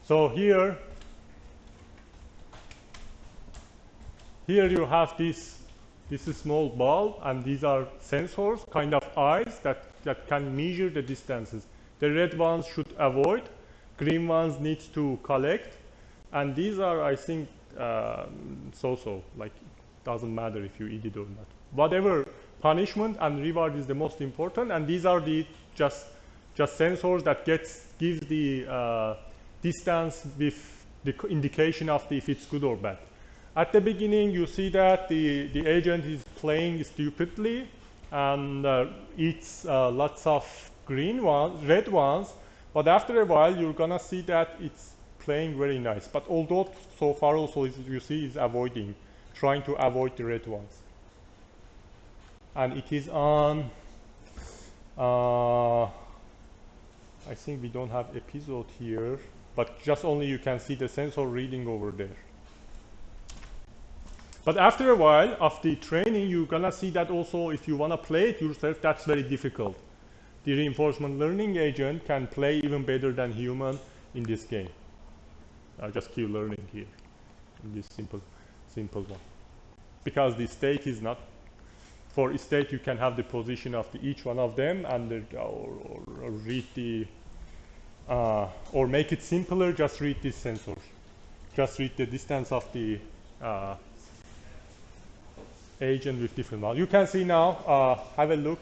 So here you have this small ball, and these are sensors, kind of eyes that can measure the distances. The red ones should avoid, green ones need to collect, and these are, I think, so-so, like doesn't matter if you eat it or not. punishment and reward is the most important, and these are the just sensors that gives the distance with the indication of if it's good or bad. At the beginning, you see that the agent is playing stupidly and eats lots of red ones, but after a while, you're gonna see that it's playing very nice. But although so far also you see is trying to avoid the red ones. And it is on, I think we don't have episode here, but just only you can see the sensor reading over there. But after a while of the training, you're gonna see that also if you wanna play it yourself, that's very difficult. The reinforcement learning agent can play even better than human in this game. Just keep learning here in this simple one. Because the state is not, for a state you can have the position of each one of them and or read the, or make it simpler, just read these sensors. Just read the distance of the agent with different values. You can see now, have a look.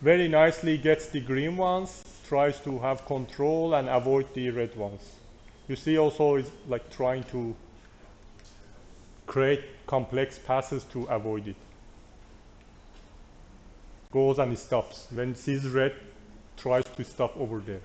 Very nicely gets the green ones, tries to have control and avoid the red ones. You see also is like trying to create complex passes to avoid it. Goes and stops. When it sees red, tries to stop over there.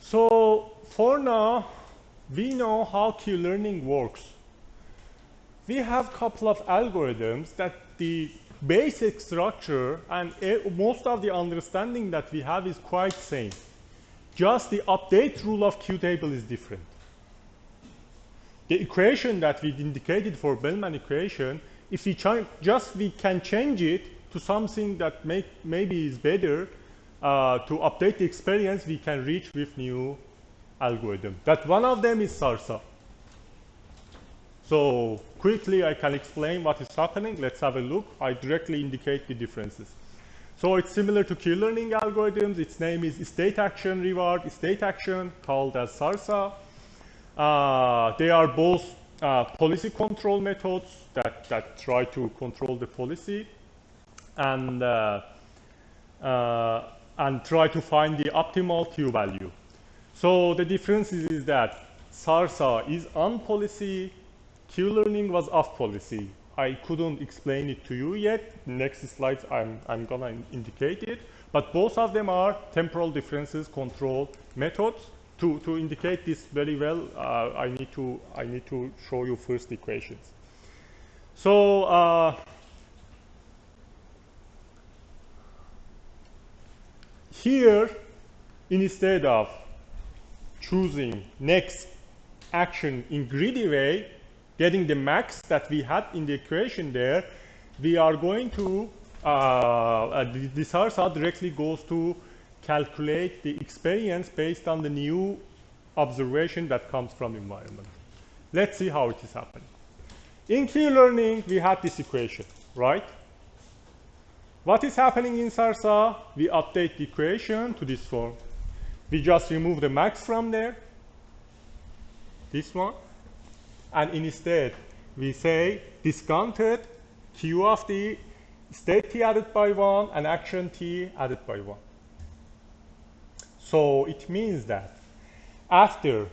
So for now, we know how Q-learning works. We have a couple of algorithms that the basic structure and most of the understanding that we have is quite same. Just the update rule of Q-table is different. The equation that we indicated for Bellman equation, if we we can change it to something that maybe is better, to update the experience, we can reach with new algorithm. That one of them is SARSA. So quickly I can explain what is happening. Let's have a look. I directly indicate the differences. So it's similar to Q-learning algorithms. Its name is state action reward, state action, called as SARSA. They are both policy control methods that try to control the policy and try to find the optimal Q value. So the difference is that SARSA is on policy, Q-learning was off policy. I couldn't explain it to you yet. Next slides I'm gonna indicate it. But both of them are temporal differences control methods. To indicate this very well, I need to show you first equations. So here, instead of choosing next action in greedy way, getting the max that we had in the equation there, we are going to, the SARSA directly goes to calculate the experience based on the new observation that comes from environment. Let's see how it is happening. In Q-learning, we had this equation, right? What is happening in SARSA? We update the equation to this form. We just remove the max from there, this one, and instead we say discounted Q of t, state t added by 1, and action t added by 1. So it means that after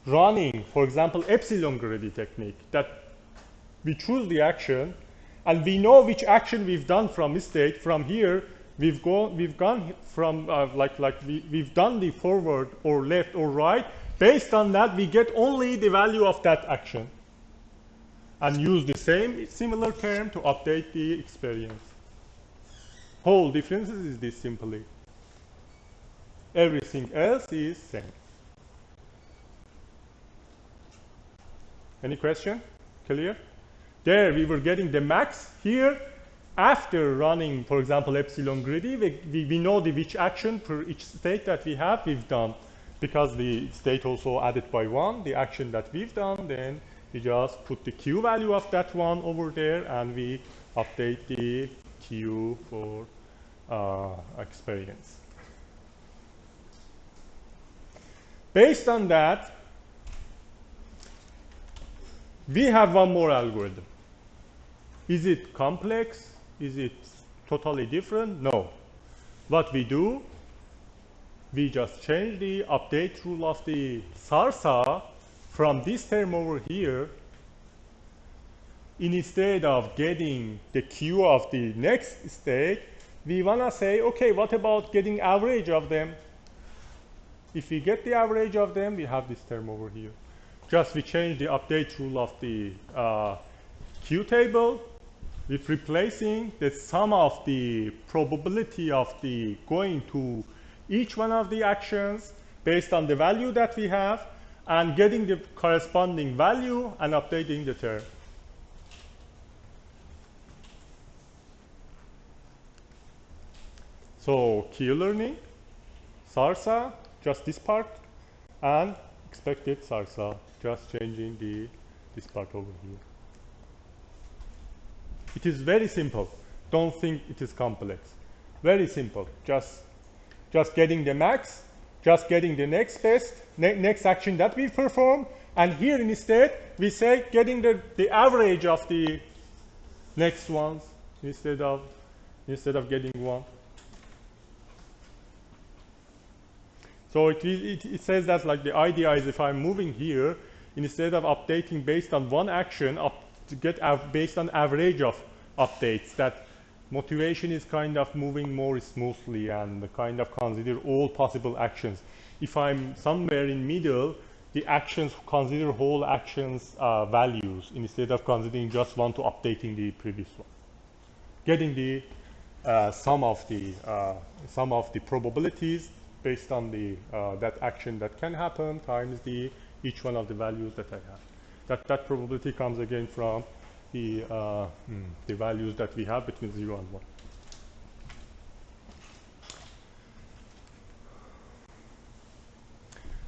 running, for example, epsilon greedy technique, that we choose the action, and we know which action we've done from state. From here, we've gone from we've done the forward or left or right. Based on that, we get only the value of that action, and use the same similar term to update the experience. Whole differences is this simply. Everything else is same. Any question? Clear? There we were getting the max. Here, after running, for example, epsilon greedy, we know which action per each state that we have, we've done. Because the state also added by 1, the action that we've done, then we just put the Q value of that one over there and we update the Q for experience. Based on that, we have one more algorithm. Is it complex? Is it totally different? No. What we do, we just change the update rule of the SARSA from this term over here. Instead of getting the Q of the next state, we want to say, okay, what about getting average of them? If we get the average of them, we have this term over here. Just we change the update rule of the Q table with replacing the sum of the probability of the going to each one of the actions based on the value that we have and getting the corresponding value and updating the term. So Q learning, SARSA, just this part, and expected SARSA, just changing this part over here. It is very simple. Don't think it is complex. Very simple. Just getting the max, just getting the next best, next action that we perform, and here instead we say getting the average of the next ones instead of getting one. So it says that like the idea is if I'm moving here, instead of updating based on one action, to get based on average of updates, that motivation is kind of moving more smoothly and kind of consider all possible actions. If I'm somewhere in middle, the actions consider whole actions values instead of considering just one to updating the previous one. Getting the sum of the probabilities based on the that action that can happen times each one of the values that I have. That probability comes again from the values that we have between 0 and 1.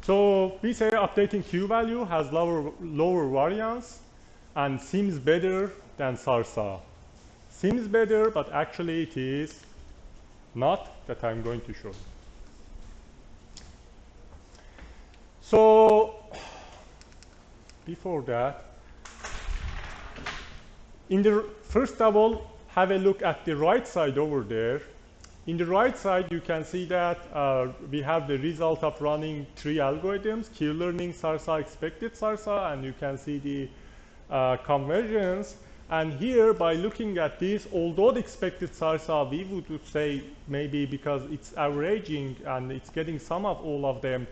So we say updating Q value has lower variance and seems better than SARSA. Seems better, but actually it is not, that I'm going to show you. So before that, first of all, have a look at the right side over there. In the right side, you can see that we have the result of running 3 algorithms, Q learning, SARSA, expected SARSA, and you can see the conversions. And here, by looking at this, although the expected SARSA, we would say maybe because it's averaging and it's getting sum of all of them,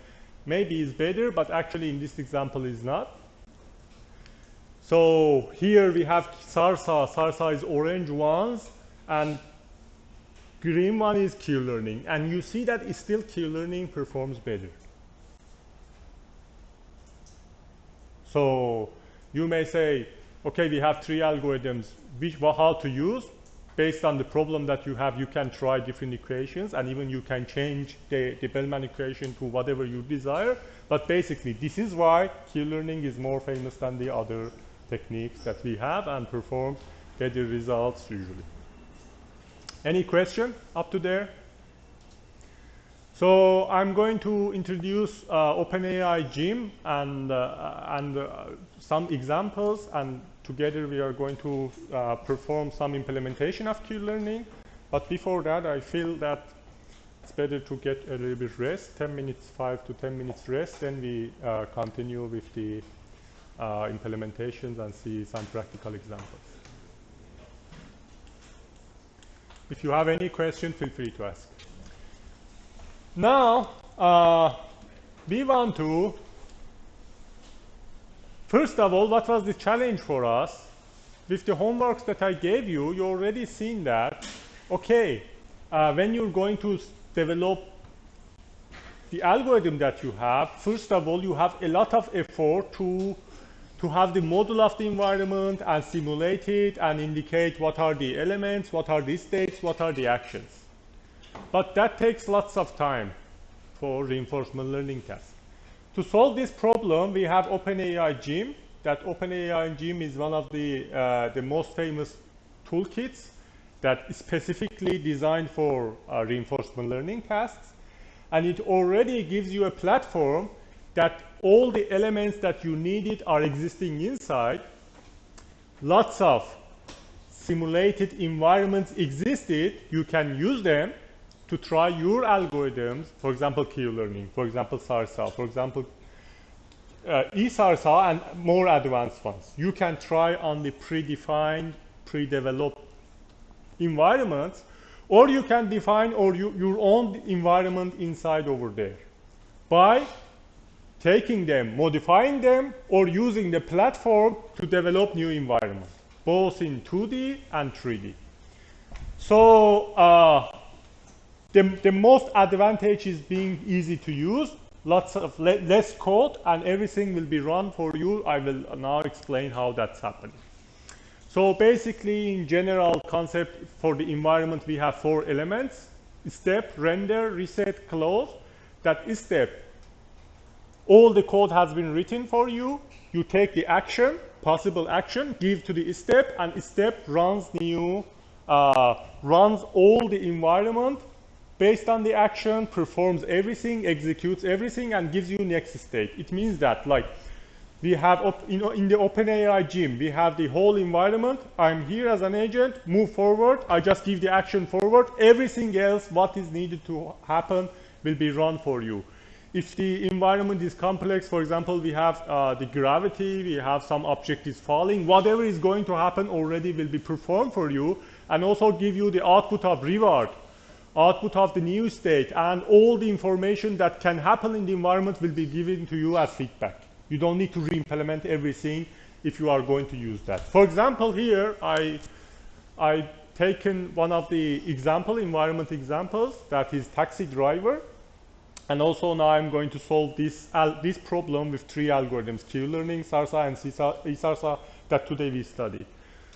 maybe is better, but actually in this example is not. So here we have SARSA. SARSA is orange ones, and green one is Q learning. And you see that still Q learning performs better. So you may say, okay, we have 3 algorithms, how to use. Based on the problem that you have, you can try different equations, and even you can change the Bellman equation to whatever you desire. But basically, this is why Q learning is more famous than the other techniques that we have and perform better results usually. Any question up to there? So I'm going to introduce OpenAI Gym and some examples, and together we are going to perform some implementation of Q learning. But before that, I feel that it's better to get a little bit rest, 10 minutes, 5 to 10 minutes rest, then we continue with the implementations and see some practical examples. If you have any question, feel free to ask. Now, we want to, first of all, what was the challenge for us? With the homeworks that I gave you, you already seen that, okay, when you're going to develop the algorithm that you have, first of all, you have a lot of effort to have the model of the environment and simulate it and indicate what are the elements, what are the states, what are the actions. But that takes lots of time for reinforcement learning tasks. To solve this problem, we have OpenAI Gym. That OpenAI Gym is one of the most famous toolkits that is specifically designed for reinforcement learning tasks. And it already gives you a platform that all the elements that you needed are existing inside. Lots of simulated environments existed. You can use them to try your algorithms, for example, Q-learning, for example, SARSA, for example, E-SARSA, and more advanced ones. You can try on the predefined, pre-developed environments, or you can define your own environment inside over there by taking them, modifying them, or using the platform to develop new environment, both in 2D and 3D. So the most advantage is being easy to use, lots of less code, and everything will be run for you. I will now explain how that's happening. So basically, in general concept for the environment, we have 4 elements: step, render, reset, close. That step, all the code has been written for you. You take the action, possible action, give to the step, and step runs runs all the environment based on the action, performs everything, executes everything, and gives you next state. It means that, like, we have, in the OpenAI Gym, we have the whole environment. I'm here as an agent, move forward. I just give the action forward. Everything else, what is needed to happen, will be run for you. If the environment is complex, for example, we have the gravity, we have some object is falling, whatever is going to happen already will be performed for you, and also give you the output of reward, output of the new state, and all the information that can happen in the environment will be given to you as feedback. You don't need to re-implement everything if you are going to use that. For example, here I taken one of the environment examples, that is taxi driver. And also now I'm going to solve this problem with 3 algorithms: Q-learning, SARSA, and ESARSA, that today we study.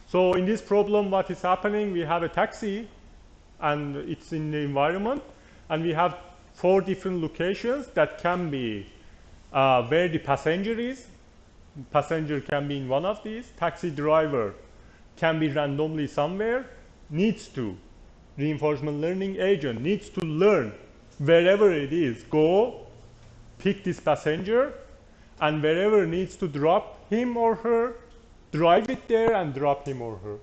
So in this problem, what is happening? We have a taxi, and it's in the environment, and we have 4 different locations that can be where the passenger is. Passenger can be in one of these. Taxi driver can be randomly somewhere. Needs to, reinforcement learning agent needs to learn wherever it is, go, pick this passenger, and wherever needs to drop him or her, drive it there and drop him or her.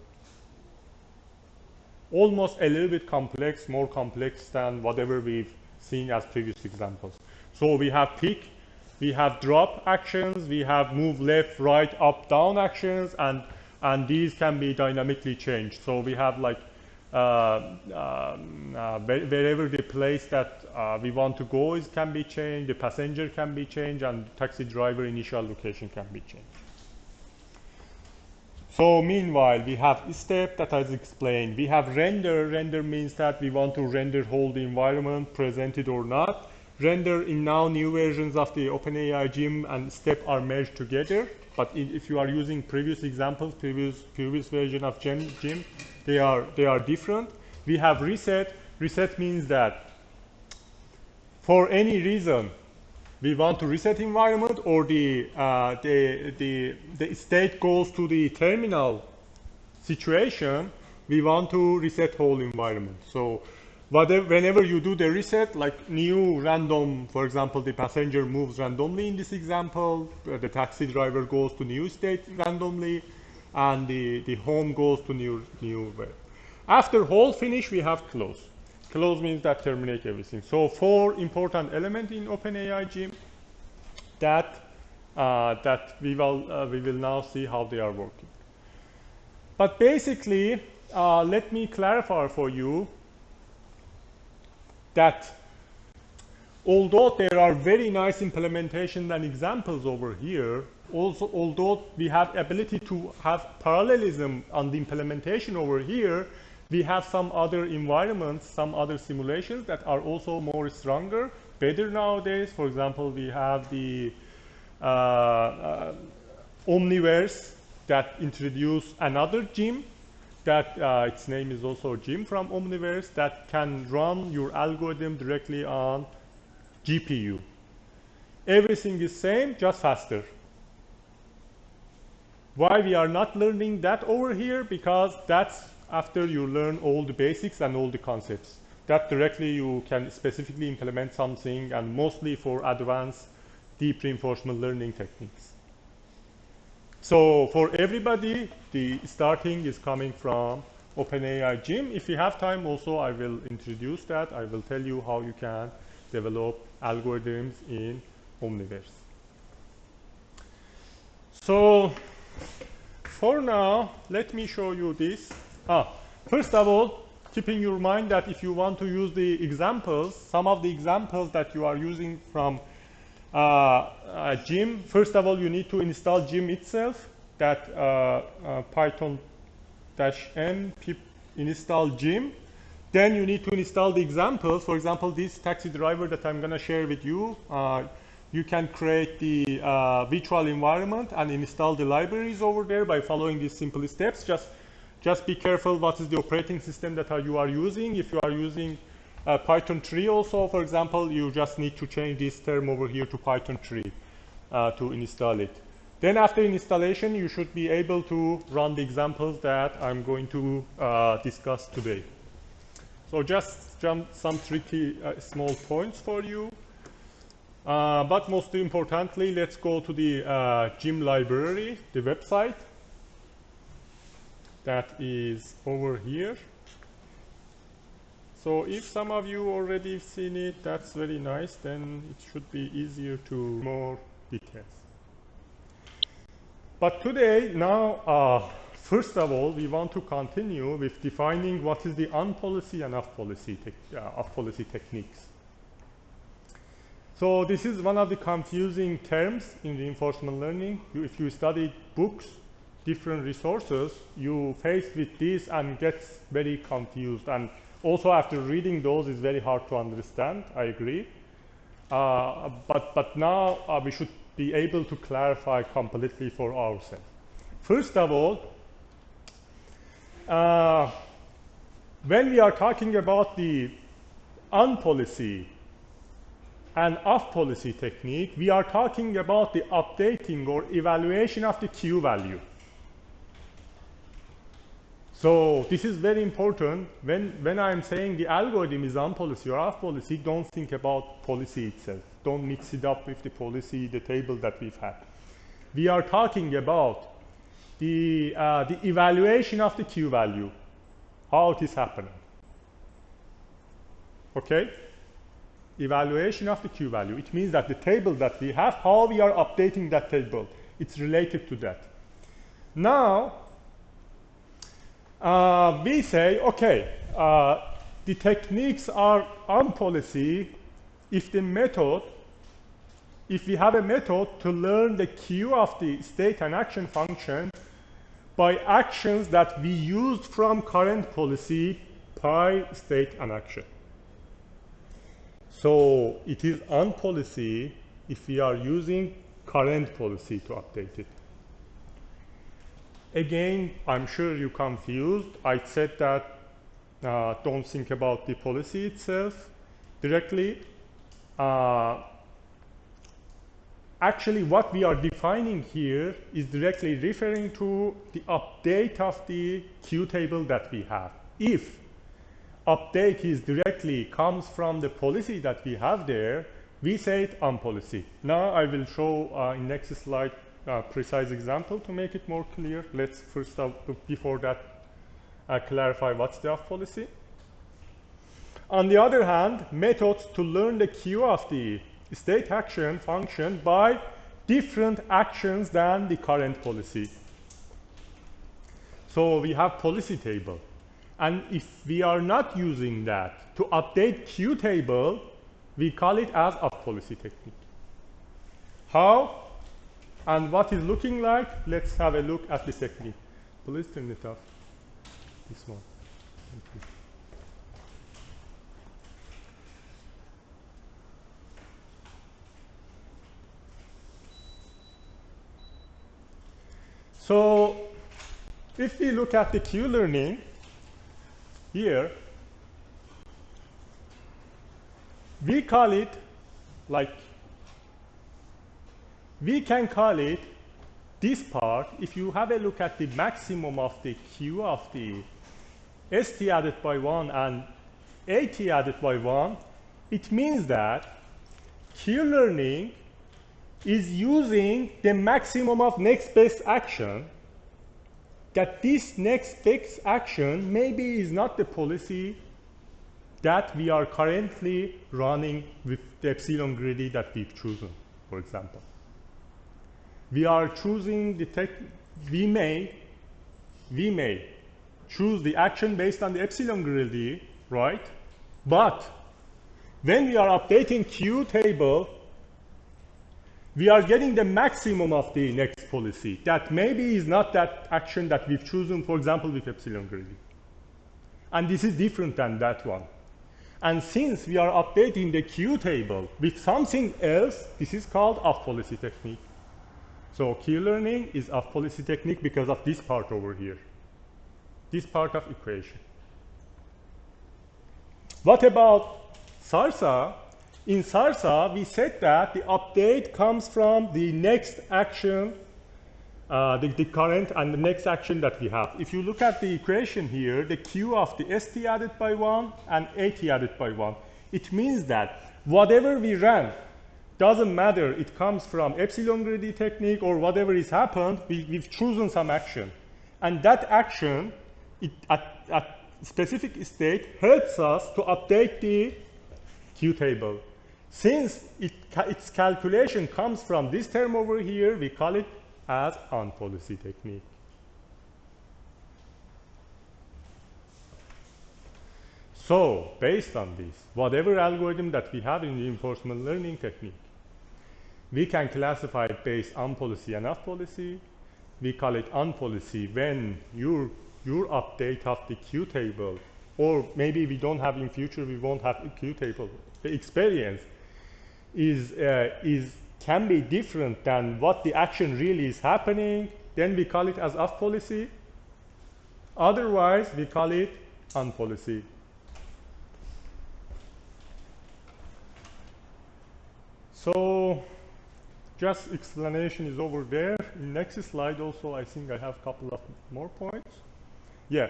Almost a little bit complex, more complex than whatever we've seen as previous examples. So we have pick, we have drop actions, we have move left, right, up, down actions, and these can be dynamically changed. So we have, like, wherever the place that we want to go can be changed, the passenger can be changed, and taxi driver initial location can be changed. So meanwhile, we have step that I explained. We have render. Render means that we want to render whole the environment, presented or not. Render in now new versions of the OpenAI Gym and step are merged together. But if you are using previous examples, previous version of Gym, they are different. We have reset. Reset means that for any reason we want to reset environment, or the state goes to the terminal situation, we want to reset whole environment. So whenever you do the reset, like new random, for example, the passenger moves randomly in this example, the taxi driver goes to new state randomly, and the home goes to new web. After whole finish, we have close. Close means that terminate everything. So 4 important elements in OpenAI Gym that we will now see how they are working. But basically, let me clarify for you that although there are very nice implementations and examples over here, also although we have ability to have parallelism on the implementation over here, We have some other environments, some other simulations that are also more stronger, better nowadays. For example, we have the Omniverse that introduced another gym that its name is also Gym from Omniverse that can run your algorithm directly on GPU. Everything is same, just faster. Why we are not learning that over here? Because that's after you learn all the basics and all the concepts. That directly you can specifically implement something, and mostly for advanced deep reinforcement learning techniques. So for everybody, the starting is coming from OpenAI Gym. If you have time also, I will introduce that. I will tell you how you can develop algorithms in Omniverse. So for now, let me show you this. First of all, keep in your mind that if you want to use the examples, some of the examples that you are using from Gym, first of all, you need to install Gym itself, that Python-m pip install Gym. Then you need to install the examples. For example, this taxi driver that I'm going to share with you, you can create the virtual environment and install the libraries over there by following these simple steps. Just be careful what is the operating system that you are using. If you are using Python 3 also, for example, you just need to change this term over here to Python 3 to install it. Then after installation, you should be able to run the examples that I'm going to discuss today. So just some tricky small points for you. But most importantly, let's go to the Gym library, the website. That is over here. So if some of you already seen it, that's very nice. Then it should be easier to more details. But today, now, first of all, we want to continue with defining what is the on-policy and off-policy techniques. So this is one of the confusing terms in reinforcement learning. If you study books, different resources, you face with this and gets very confused. And also after reading those, it's very hard to understand, I agree. But now we should be able to clarify completely for ourselves. First of all, when we are talking about the on-policy and off-policy technique, we are talking about the updating or evaluation of the Q value. So this is very important. When I'm saying the algorithm is on policy or off policy, don't think about policy itself. Don't mix it up with the policy, the table that we've had. We are talking about the evaluation of the Q value, how it is happening. Okay? Evaluation of the Q value. It means that the table that we have, how we are updating that table, it's related to that. Now, we say, okay, the techniques are on policy if we have a method to learn the Q of the state and action function by actions that we used from current policy by state and action. So it is on policy if we are using current policy to update it. Again, I'm sure you're confused. I said that don't think about the policy itself directly. Actually, what we are defining here is directly referring to the update of the Q table that we have. If update is directly comes from the policy that we have there, we say it on policy. Now I will show in next slide precise example to make it more clear. Let's first, before that, clarify what's the off policy. On the other hand, methods to learn the Q of the state action function by different actions than the current policy. So we have policy table. And if we are not using that to update Q table, we call it as off policy technique. How and what is looking like? Let's have a look at the technique. Please turn it off. This one. So if we look at the Q-learning here, we call it like, we can call it this part. If you have a look at the maximum of the Q of the ST added by 1 and AT added by 1, it means that Q-learning is using the maximum of next best action, that this next best action maybe is not the policy that we are currently running with the epsilon greedy that we've chosen, for example. We are choosing the we may choose the action based on the epsilon greedy, right? But when we are updating Q table, we are getting the maximum of the next policy. That maybe is not that action that we've chosen, for example, with epsilon greedy. And this is different than that one. And since we are updating the Q table with something else, this is called off-policy technique. So Q-learning is off-policy technique because of this part over here, this part of equation. What about SARSA? In SARSA, we said that the update comes from the next action, the current and the next action that we have. If you look at the equation here, the Q of the ST added by 1 and AT added by 1, it means that whatever we ran, doesn't matter, it comes from epsilon greedy technique or whatever has happened, we've chosen some action. And that action, at specific state, helps us to update the Q table. Since its calculation comes from this term over here, we call it as on-policy technique. So, based on this, whatever algorithm that we have in reinforcement learning technique, we can classify it based on policy and off-policy. We call it on-policy when your update of the Q table, or maybe we don't have in future, we won't have a Q table, the experience can be different than what the action really is happening, then we call it as off-policy. Otherwise, we call it on-policy. So, just explanation is over there. In next slide also, I think I have a couple of more points. Yeah,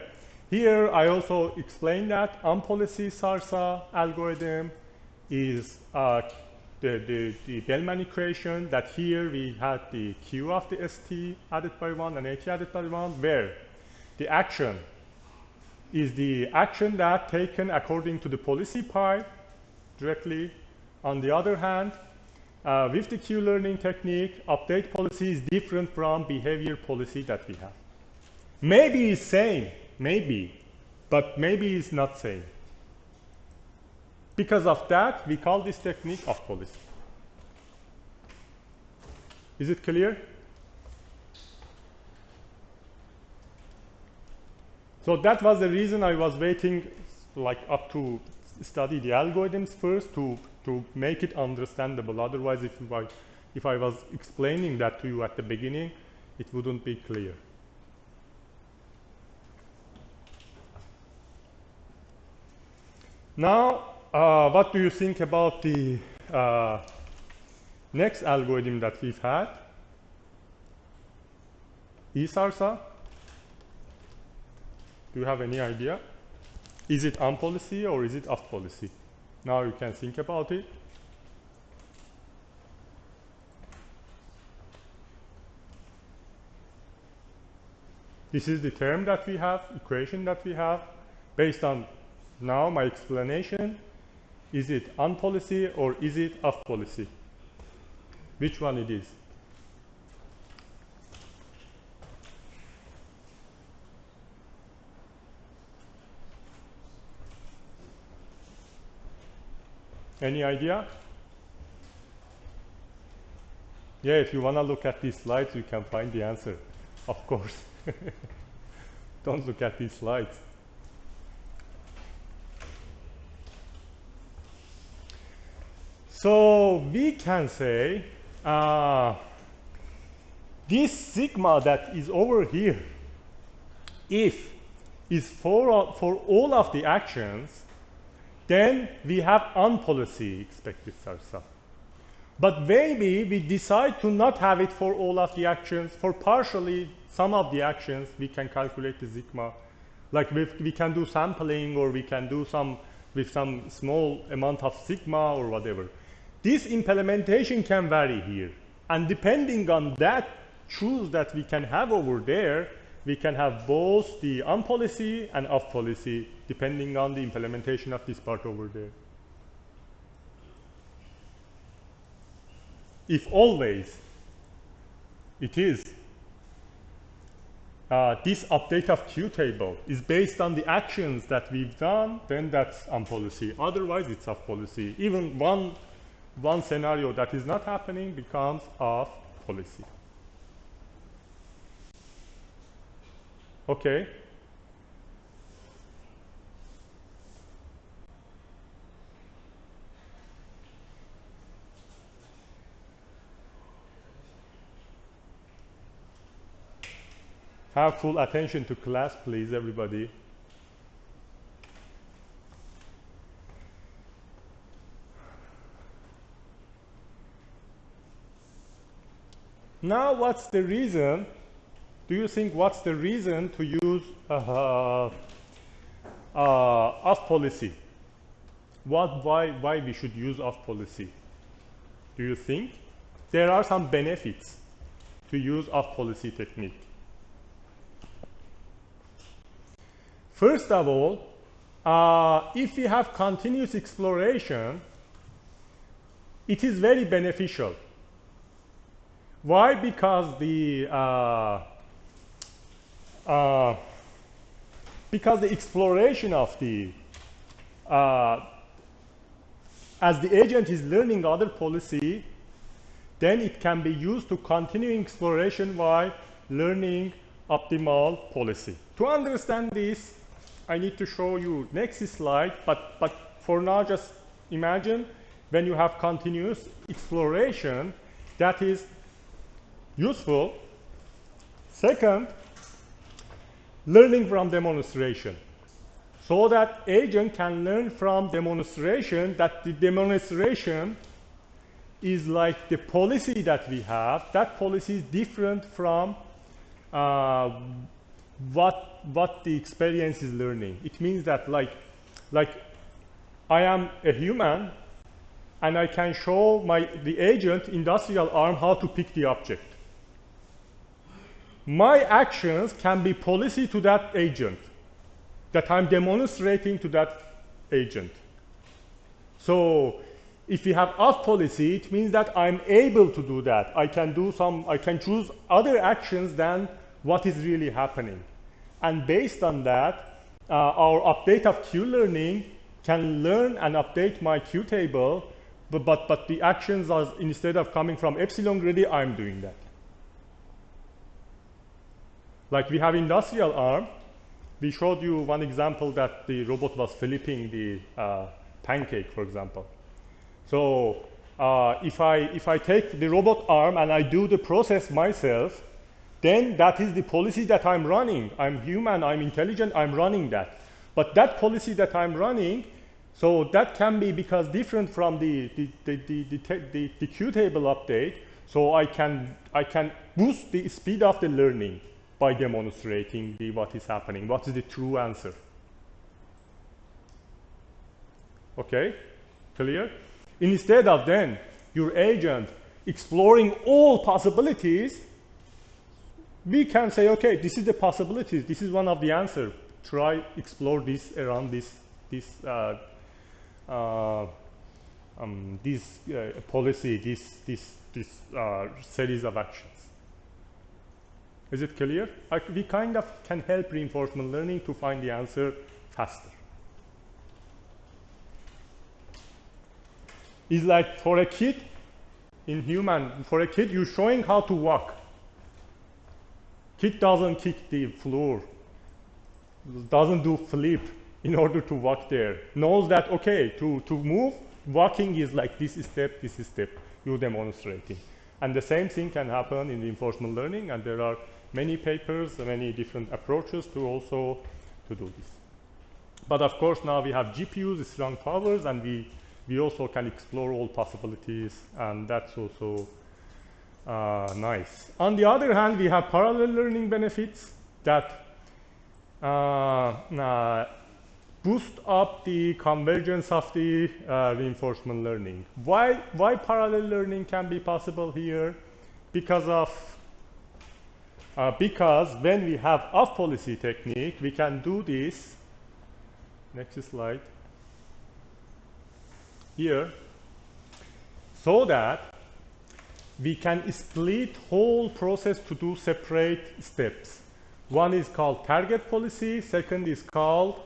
here I also explained that on-policy SARSA algorithm is the Bellman equation, that here we had the Q of the ST added by 1 and AT added by 1, where the action is the action that taken according to the policy pi directly. On the other hand, with the Q-learning technique, update policy is different from behavior policy that we have. Maybe it's same, maybe, but maybe it's not same. Because of that, we call this technique off-policy. Is it clear? So that was the reason I was waiting like up to study the algorithms first to make it understandable. Otherwise, if I was explaining that to you at the beginning, it wouldn't be clear. Now, what do you think about the next algorithm that we've had? E-SARSA? Do you have any idea? Is it on policy or is it off policy? Now you can think about it. This is the term that we have, equation that we have. Based on now my explanation, is it on policy or is it off policy? Which one it is? Any idea? Yeah, if you want to look at these slides, you can find the answer, of course. Don't look at these slides. So we can say this sigma that is over here, if is for all of the actions, then we have unpolicy expected SARSA. But maybe we decide to not have it for all of the actions. For partially some of the actions, we can calculate the sigma. Like we can do sampling, or we can do some with some small amount of sigma or whatever. This implementation can vary here. And depending on that choose that we can have over there, we can have both the unpolicy and off policy depending on the implementation of this part over there. If always it is this update of Q table is based on the actions that we've done, then that's on policy. Otherwise, it's off policy. Even one scenario that is not happening becomes off policy. Okay. Have full attention to class, please, everybody. Now, what's the reason? Do you think what's the reason to use off policy? Why we should use off policy? Do you think? There are some benefits to use off policy technique. First of all, if we have continuous exploration, it is very beneficial. Why? Because the exploration of the as the agent is learning other policy, then it can be used to continue exploration while learning optimal policy. To understand this, I need to show you next slide, but for now just imagine when you have continuous exploration, that is useful. Second, learning from demonstration. So that agent can learn from demonstration, that the demonstration is like the policy that we have. That policy is different from what the experience is learning. It means that like I am a human and I can show the agent industrial arm how to pick the object. My actions can be policy to that agent that I'm demonstrating to that agent. So if we have off policy, it means that I'm able to do that. I can choose other actions than what is really happening. And based on that, our update of Q learning can learn and update my Q table, but the actions are, instead of coming from epsilon greedy, I'm doing that. Like we have industrial arm. We showed you one example that the robot was flipping the pancake, for example. So if I take the robot arm and I do the process myself, then that is the policy that I'm running. I'm human, I'm intelligent, I'm running that. But that policy that I'm running, so that can be because different from the Q table update. So I can boost the speed of the learning by demonstrating what is happening, what is the true answer. Okay, clear? Instead of then your agent exploring all possibilities, we can say, okay, this is the possibilities, this is one of the answers. Try explore this around this policy, this series of actions. Is it clear? We kind of can help reinforcement learning to find the answer faster. It's like for a kid, for a kid, you're showing how to walk. Kid doesn't kick the floor, doesn't do flip in order to walk there. Knows that, okay, to move, walking is like this step, you demonstrating. And the same thing can happen in reinforcement learning, and there are many papers, many different approaches to also to do this. But of course, now we have GPUs, strong powers, and we also can explore all possibilities, and that's also nice. On the other hand, we have parallel learning benefits that boost up the convergence of the reinforcement learning. Why parallel learning can be possible here? Because when we have off policy technique, we can do this. Next slide. Here, so that we can split whole process to do separate steps. One is called target policy, second is called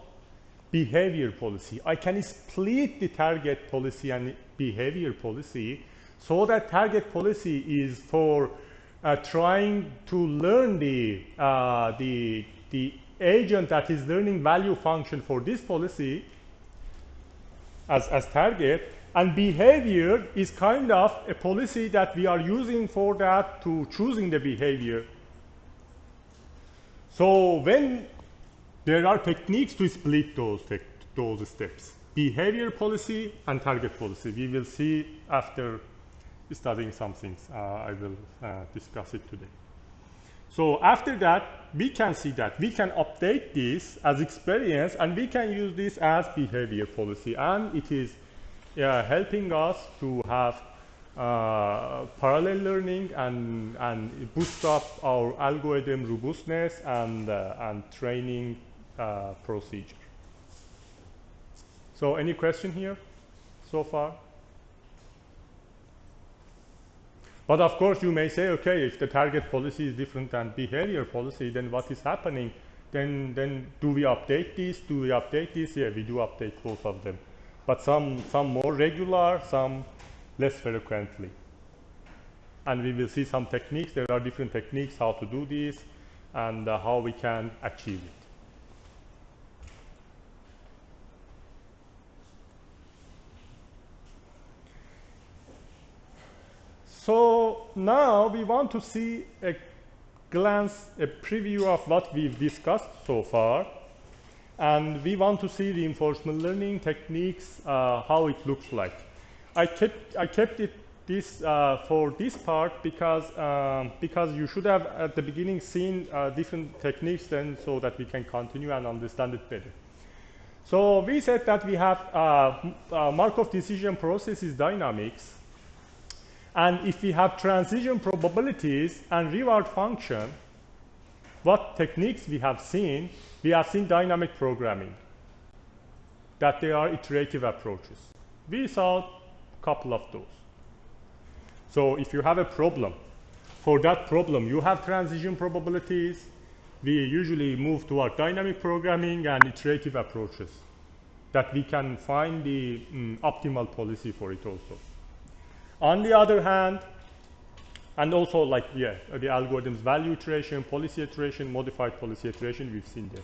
behavior policy. I can split the target policy and behavior policy, so that target policy is for trying to learn the agent that is learning value function for this policy as target, and behavior is kind of a policy that we are using for that to choosing the behavior. So when there are techniques to split those steps, behavior policy and target policy. We will see after studying some things. I will discuss it today. So after that, we can see that we can update this as experience, and we can use this as behavior policy. And it is helping us to have parallel learning and boost up our algorithm robustness and training procedure. So any question here so far? But of course, you may say, okay, if the target policy is different than behavior policy, then what is happening? Then do we update this? Do we update this? Yeah, we do update both of them. But some more regular, some less frequently. And we will see some techniques. There are different techniques how to do this and how we can achieve it. So now we want to see a preview of what we've discussed so far. And we want to see reinforcement learning techniques, how it looks like. I kept this for this part because you should have at the beginning seen different techniques then, so that we can continue and understand it better. So we said that we have Markov decision processes dynamics. And if we have transition probabilities and reward function, what techniques we have seen? We have seen dynamic programming, that they are iterative approaches. We saw a couple of those. So if you have a problem, for that problem you have transition probabilities, we usually move toward dynamic programming and iterative approaches, that we can find the optimal policy for it also. On the other hand, and also like, the algorithms, value iteration, policy iteration, modified policy iteration, we've seen there.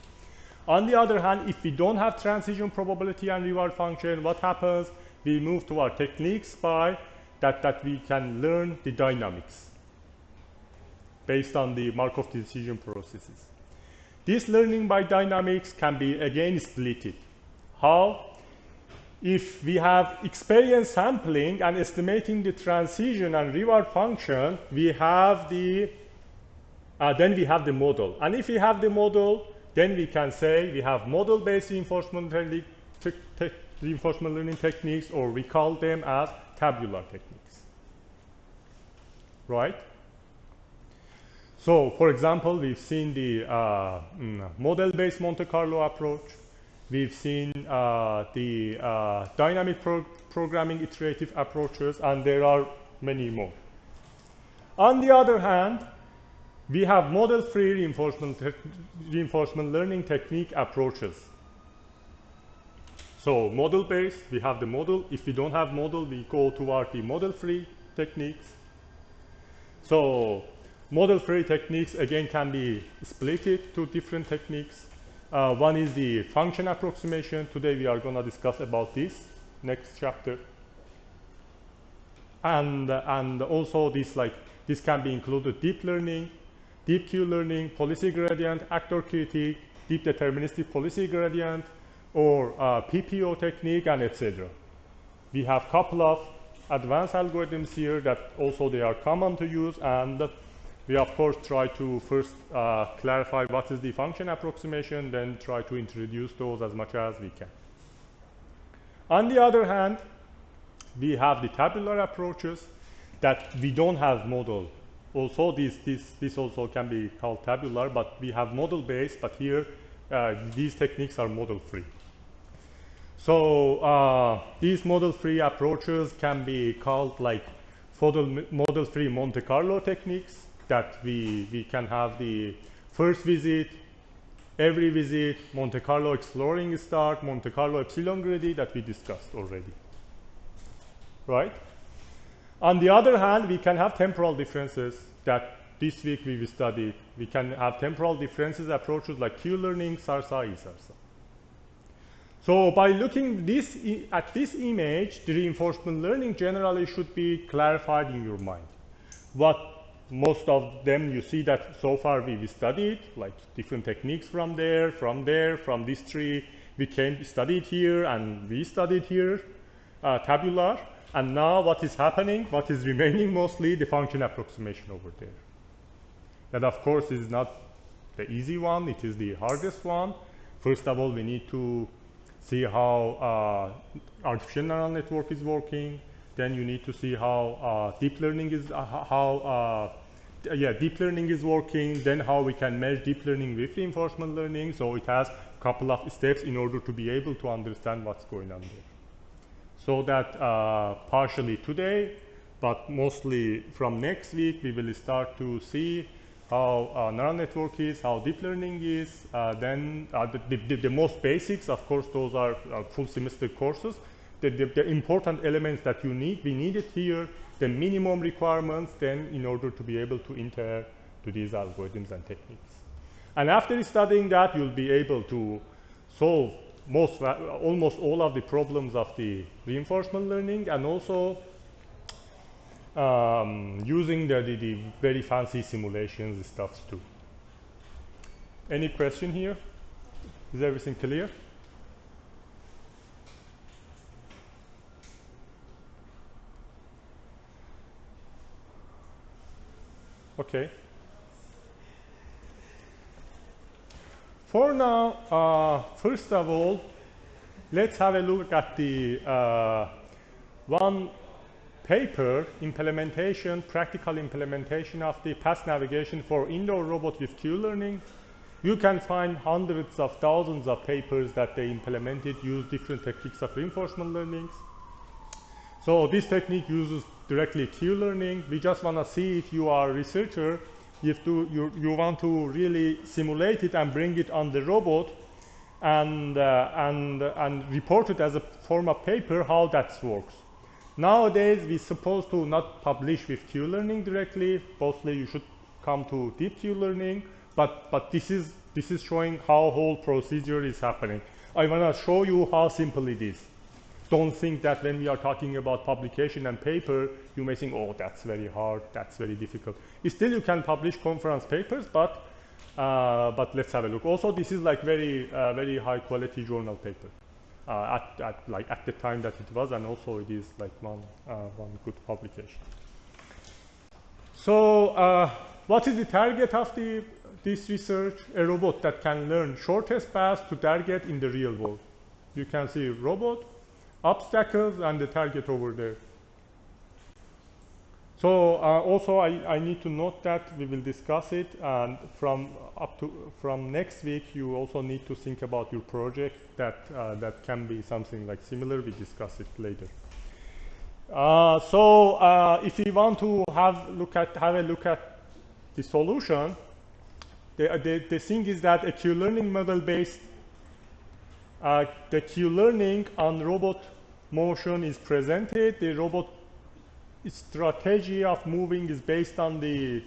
On the other hand, if we don't have transition probability and reward function, what happens? We move to our techniques by that we can learn the dynamics based on the Markov decision processes. This learning by dynamics can be again splitted. How? If we have experience sampling and estimating the transition and reward function, we have then we have the model. And if we have the model, then we can say we have model-based reinforcement learning techniques, or we call them as tabular techniques. Right? So, for example, we've seen the model-based Monte Carlo approach. We've seen the dynamic programming iterative approaches, and there are many more. On the other hand, we have model-free reinforcement learning technique approaches. So model-based, we have the model. If we don't have model, we go toward the model-free techniques. So model-free techniques, again, can be split to different techniques. One is the function approximation. Today we are going to discuss about this next chapter. and also this can be included deep learning, deep Q learning, policy gradient, actor critique, deep deterministic policy gradient, or PPO technique, and etc. We have a couple of advanced algorithms here that also they are common to use, and we of course try to first clarify what is the function approximation, then try to introduce those as much as we can. On the other hand, we have the tabular approaches that we don't have model. Also, this also can be called tabular, but we have model-based, but here these techniques are model-free. So these model-free approaches can be called like model-free Monte Carlo techniques, that we can have the first visit, every visit, Monte Carlo exploring start, Monte Carlo epsilon greedy that we discussed already, right? On the other hand, we can have temporal differences that this week we studied. We can have temporal differences approaches like Q learning, SARSA, E-SARSA. So by looking at this image, the reinforcement learning generally should be clarified in your mind. What most of them you see that so far we studied, like different techniques from this tree, we studied here, and we studied here, tabular. And now what is happening, what is remaining mostly, the function approximation over there. That of course is not the easy one, it is the hardest one. First of all, we need to see how artificial neural network is working. Then you need to see how deep learning is deep learning is working. Then how we can merge deep learning with reinforcement learning. So it has a couple of steps in order to be able to understand what's going on there. So that partially today, but mostly from next week, we will start to see how neural network is, how deep learning is. Then the most basics, of course, those are full semester courses. The important elements that we needed here, the minimum requirements, then in order to be able to enter to these algorithms and techniques. And after studying that, you'll be able to solve almost all of the problems of the reinforcement learning, and also using the very fancy simulations stuff too. Any question here? Is everything clear? Okay. For now, first of all, let's have a look at the one paper practical implementation of the path navigation for indoor robot with Q learning. You can find hundreds of thousands of papers that they implemented, use different techniques of reinforcement learning. So this technique uses directly Q learning. We just want to see if you are a researcher, you want to really simulate it and bring it on the robot and report it as a form of paper how that works. Nowadays, we're supposed to not publish with Q learning directly. Mostly, you should come to deep Q learning. But this is showing how whole procedure is happening. I want to show you how simple it is. Don't think that when we are talking about publication and paper, you may think, oh, that's very hard, that's very difficult. Still, you can publish conference papers, but let's have a look. Also, this is like very high quality journal paper at the time that it was, and also it is like one good publication. So, what is the target of this research? A robot that can learn shortest path to target in the real world. You can see robot, obstacles, and the target over there. So also I need to note that we will discuss it, and from next week you also need to think about your project that can be something like similar. We discuss it later. So if you want to have a look at the solution, the thing is that a Q learning model based the Q learning on robot motion is presented. The robot strategy of moving is based on the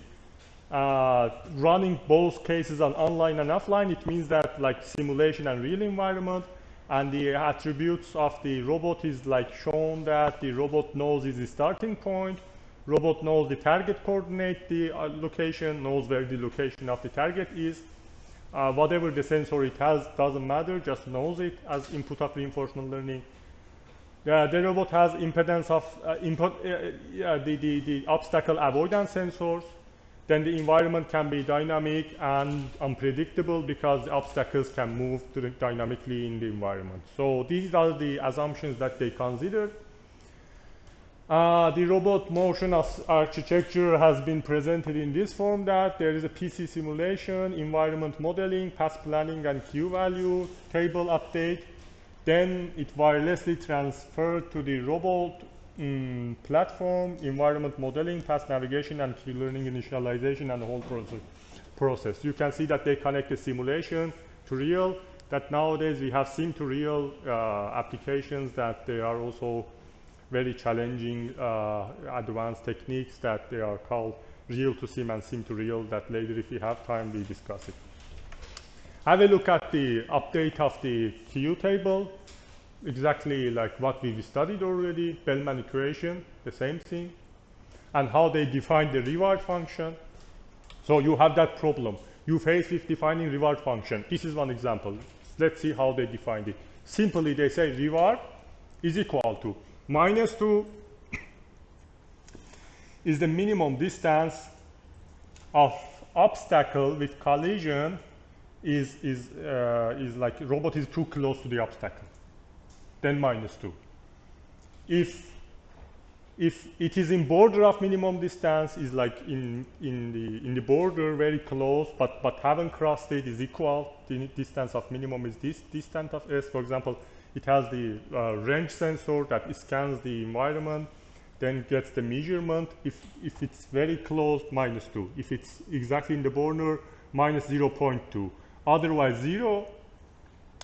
running both cases on online and offline. It means that like simulation and real environment. and the attributes of the robot is like shown that the robot knows its starting point, robot knows the target coordinate, the location, knows where the location of the target is. Whatever the sensor it has doesn't matter, just knows it as input of reinforcement learning. The robot has impedance of the obstacle avoidance sensors. Then the environment can be dynamic and unpredictable because the obstacles can move dynamically in the environment. So these are the assumptions that they consider. The robot motion architecture has been presented in this form, that there is a PC simulation, environment modeling, path planning, and Q value table update. Then it wirelessly transferred to the robot platform, environment modeling, path navigation, and Q learning initialization, and the whole process. You can see that they connect the simulation to real, that nowadays we have sim to real applications, that they are also very challenging advanced techniques that they are called real to sim and sim to real, that later if we have time we discuss it. Have a look at the update of the Q table, exactly like what we've studied already, Bellman equation, the same thing, and how they define the reward function. So you have that problem. You face with defining reward function. This is one example. Let's see how they defined it. Simply they say reward is equal to -2 is the minimum distance of obstacle with collision is like robot is too close to the obstacle, then -2. If it is in border of minimum distance, is like in the border very close, but haven't crossed it, is equal. The distance of minimum is this distance of S. For example, it has the range sensor that scans the environment, then gets the measurement. If it's very close, -2. If it's exactly in the border, -0.2. Otherwise 0.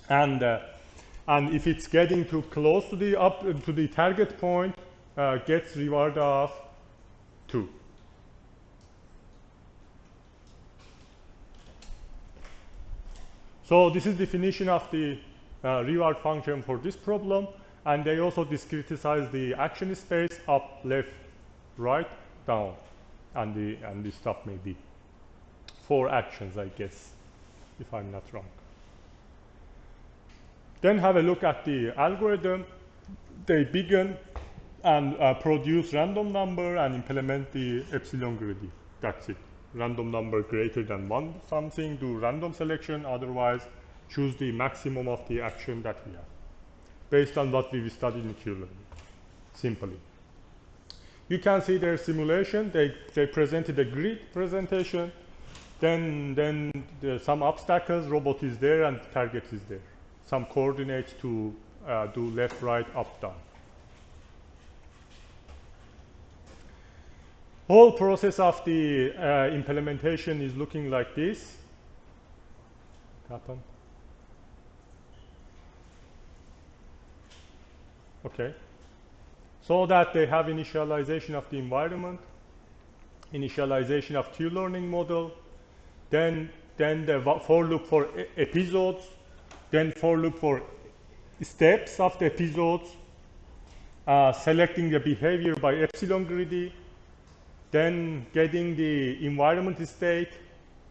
And if it's getting too close to the target point, gets reward of 2. So this is definition of the reward function for this problem, and they also discretize the action space up, left, right, down, and the stuff may be 4 actions, I guess, if I'm not wrong. Then have a look at the algorithm. They begin and produce random number and implement the epsilon greedy. That's it. Random number greater than 1 something, do random selection, otherwise choose the maximum of the action that we have, based on what we studied in Q learning, simply. You can see their simulation. They presented a grid presentation. Then some obstacles, robot is there and target is there. Some coordinates to do left, right, up, down. Whole process of the implementation is looking like this. What happened? Okay. So that they have initialization of the environment, initialization of Q learning model, then the for loop for episodes, then for loop for steps of the episodes, selecting the behavior by epsilon greedy, then getting the environment state,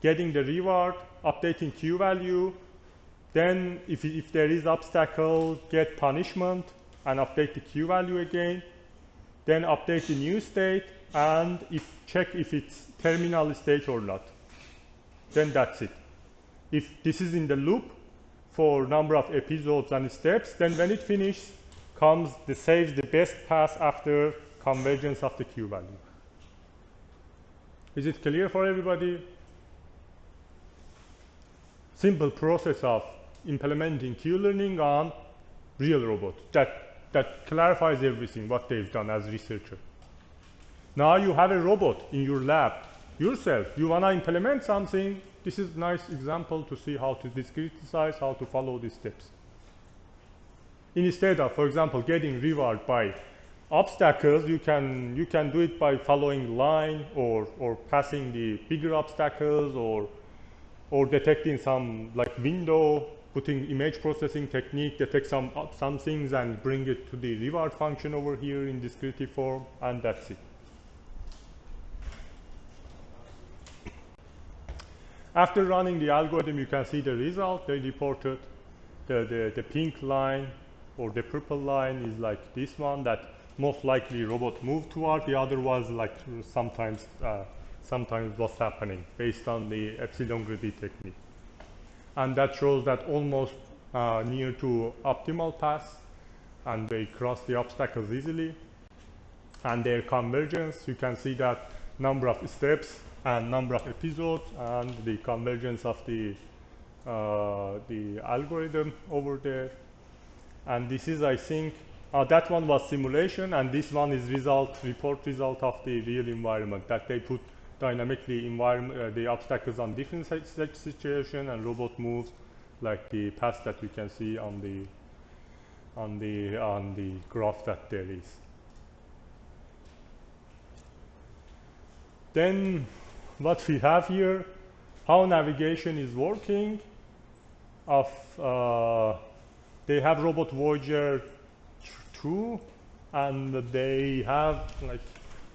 getting the reward, updating Q value, then if there is obstacle, get punishment and update the Q value again, then update the new state and check if it's terminal state or not. Then that's it. If this is in the loop for number of episodes and steps, then when it finishes, saves the best path after convergence of the Q value. Is it clear for everybody? Simple process of implementing Q learning on real robot. That clarifies everything, what they've done as researcher. Now you have a robot in your lab yourself. You want to implement something. This is a nice example to see how to discretize, how to follow these steps. Instead of, for example, getting reward by obstacles, you can do it by following line or passing the bigger obstacles or detecting some like window putting image processing technique, detect some things and bring it to the reward function over here in descriptive form, and that's it. After running the algorithm, you can see the result. They reported the pink line or the purple line is like this one, that most likely robot moved toward. The other was like sometimes what's happening based on the epsilon greedy technique. And that shows that almost near to optimal path, and they cross the obstacles easily. And their convergence, you can see that number of steps and number of episodes and the convergence of the algorithm over there. And this is, I think, that one was simulation, and this one is report result of the real environment, that they put dynamically the obstacles on different situation, and robot moves like the path that you can see on the graph that there is. Then what we have here, how navigation is working. They have robot Voyager 2, and they have, like,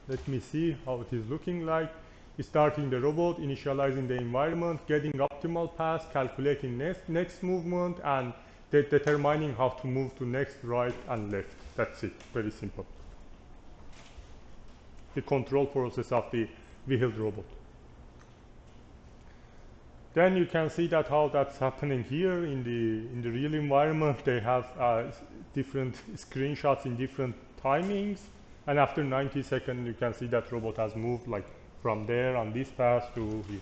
let me see how it is looking like. Starting the robot, initializing the environment, getting optimal path, calculating next movement, and determining how to move to next, right, and left. That's it, very simple. The control process of the wheeled robot. Then you can see that how that's happening here in the real environment. They have different screenshots in different timings, and after 90 seconds you can see that robot has moved like from there on this path to here.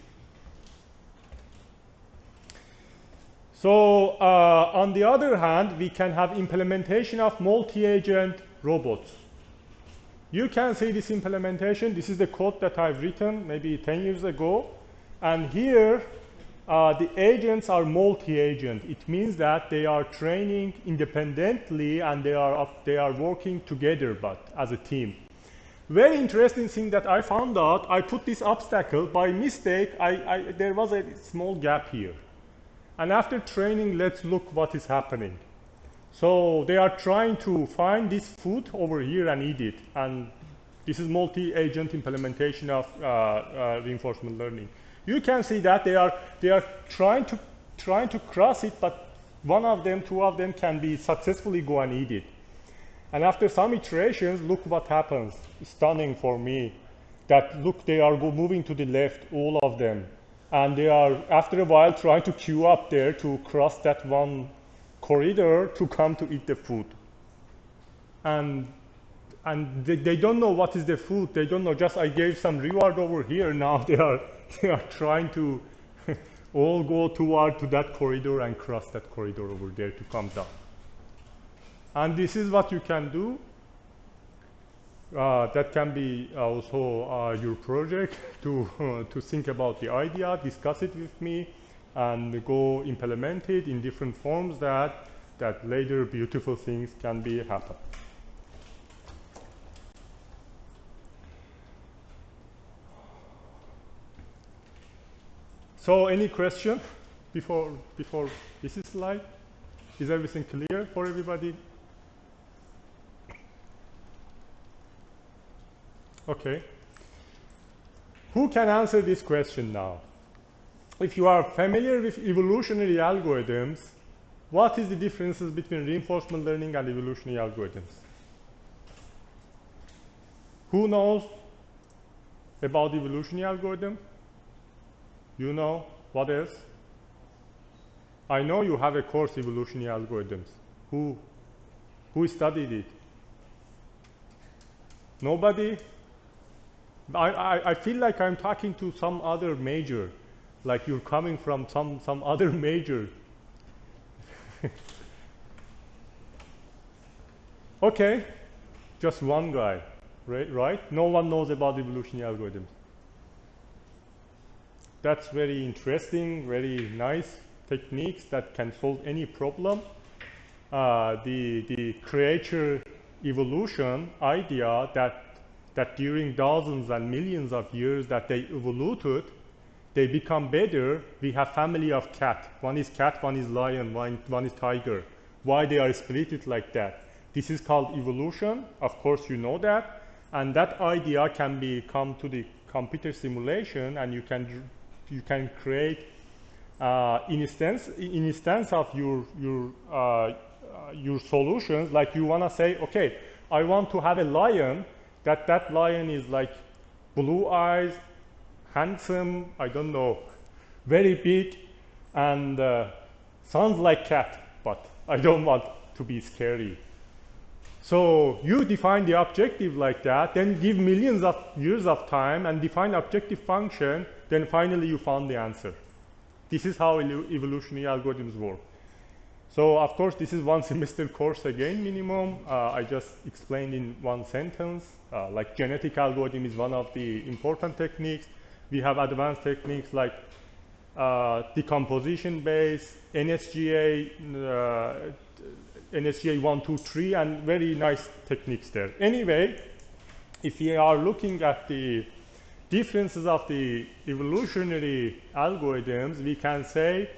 So on the other hand, we can have implementation of multi-agent robots. You can see this implementation. This is the code that I've written maybe 10 years ago. And here, the agents are multi-agent. It means that they are training independently and they are working together, but as a team. Very interesting thing that I found out, I put this obstacle by mistake. There was a small gap here. And after training, let's look what is happening. So they are trying to find this food over here and eat it. And this is multi-agent implementation of reinforcement learning. You can see that they are trying to cross it, but two of them can be successfully go and eat it. And after some iterations, look what happens. Stunning for me. That look, they are moving to the left, all of them, and they are after a while trying to queue up there to cross that one corridor to come to eat the food. And they don't know what is the food. They don't know. Just I gave some reward over here. Now they are trying to all go toward to that corridor and cross that corridor over there to come down. And this is what you can do. That can be also your project to think about the idea, discuss it with me, and go implement it in different forms that later beautiful things can be happen. So any question before this slide? Is everything clear for everybody? Okay. Who can answer this question now? If you are familiar with evolutionary algorithms, what is the differences between reinforcement learning and evolutionary algorithms? Who knows about evolutionary algorithm? You know, what else? I know you have a course, evolutionary algorithms. Who studied it? Nobody? I feel like I'm talking to some other major, like you're coming from some other major. Okay, just one guy, right? No one knows about evolutionary algorithms. That's very interesting, very nice techniques that can solve any problem. The creature evolution idea that during dozens and millions of years that they evolved, they become better. We have family of cat. One is cat, one is lion, one is tiger. Why they are split like that? This is called evolution. Of course, you know that. And that idea can be come to the computer simulation, and you can create instance of your solutions. Like you want to say, okay, I want to have a lion. That lion is like blue eyes, handsome, I don't know, very big, and sounds like cat, but I don't want to be scary. So you define the objective like that, then give millions of years of time and define objective function, then finally you found the answer. This is how evolutionary algorithms work. So of course this is one semester course again minimum. I just explained in one sentence. Like genetic algorithm is one of the important techniques. We have advanced techniques like decomposition based, NSGA 1, 2, 3, and very nice techniques there. Anyway, if we are looking at the differences of the evolutionary algorithms, we can say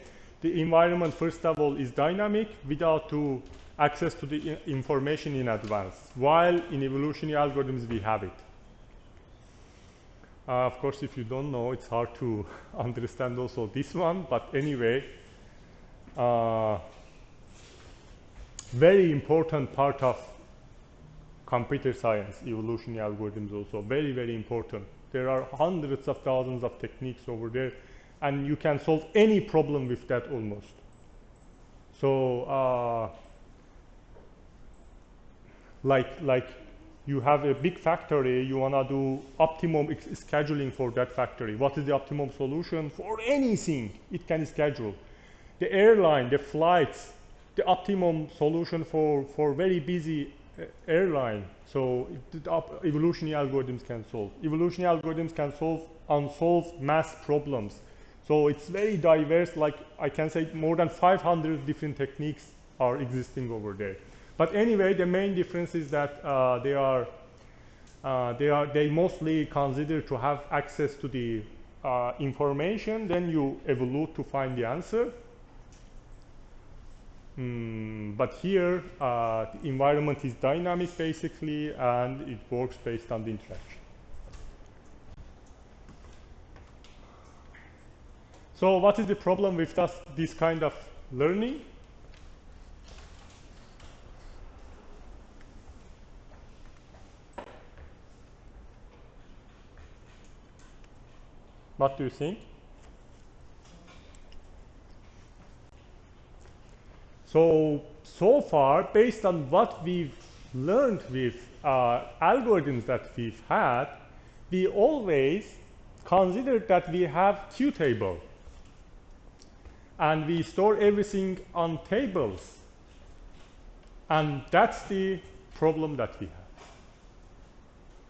the environment, first of all, is dynamic without access to the information in advance, while in evolutionary algorithms we have it. Of course, if you don't know, it's hard to understand also this one, but anyway, very important part of computer science, evolutionary algorithms also, very, very important. There are hundreds of thousands of techniques over there, and you can solve any problem with that almost. So, like you have a big factory, you want to do optimum scheduling for that factory. What is the optimum solution for anything? It can schedule. The airline, the flights, the optimum solution for very busy airline. So evolutionary algorithms can solve. Evolutionary algorithms can solve unsolved math problems. So it's very diverse. Like I can say more than 500 different techniques are existing over there. But anyway, the main difference is that they mostly consider to have access to the information. Then you evolve to find the answer. But here, the environment is dynamic basically, and it works based on the interaction. So what is the problem with this kind of learning? What do you think? So far, based on what we've learned with algorithms that we've had, we always considered that we have Q table. And we store everything on tables. And that's the problem that we have.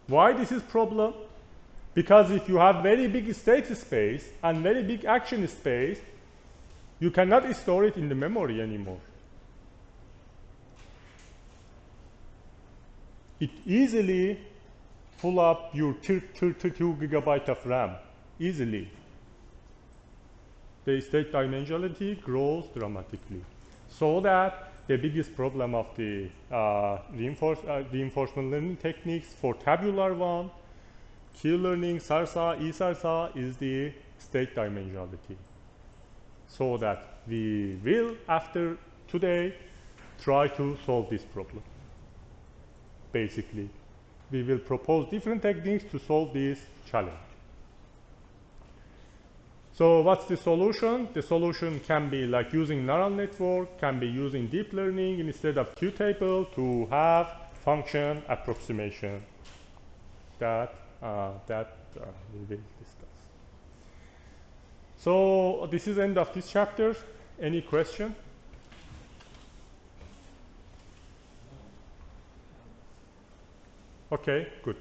Why this is problem? Because if you have very big state space and very big action space, you cannot store it in the memory anymore. It easily fill up your 32 gigabyte of RAM, easily. The state dimensionality grows dramatically. So that the biggest problem of the reinforcement learning techniques for tabular one, Q-learning, SARSA, E-SARSA is the state dimensionality. So that we will, after today, try to solve this problem. Basically, we will propose different techniques to solve this challenge. So what's the solution? The solution can be like using neural network, can be using deep learning instead of Q table to have function approximation that we will discuss. So this is the end of this chapter. Any question? Okay, good.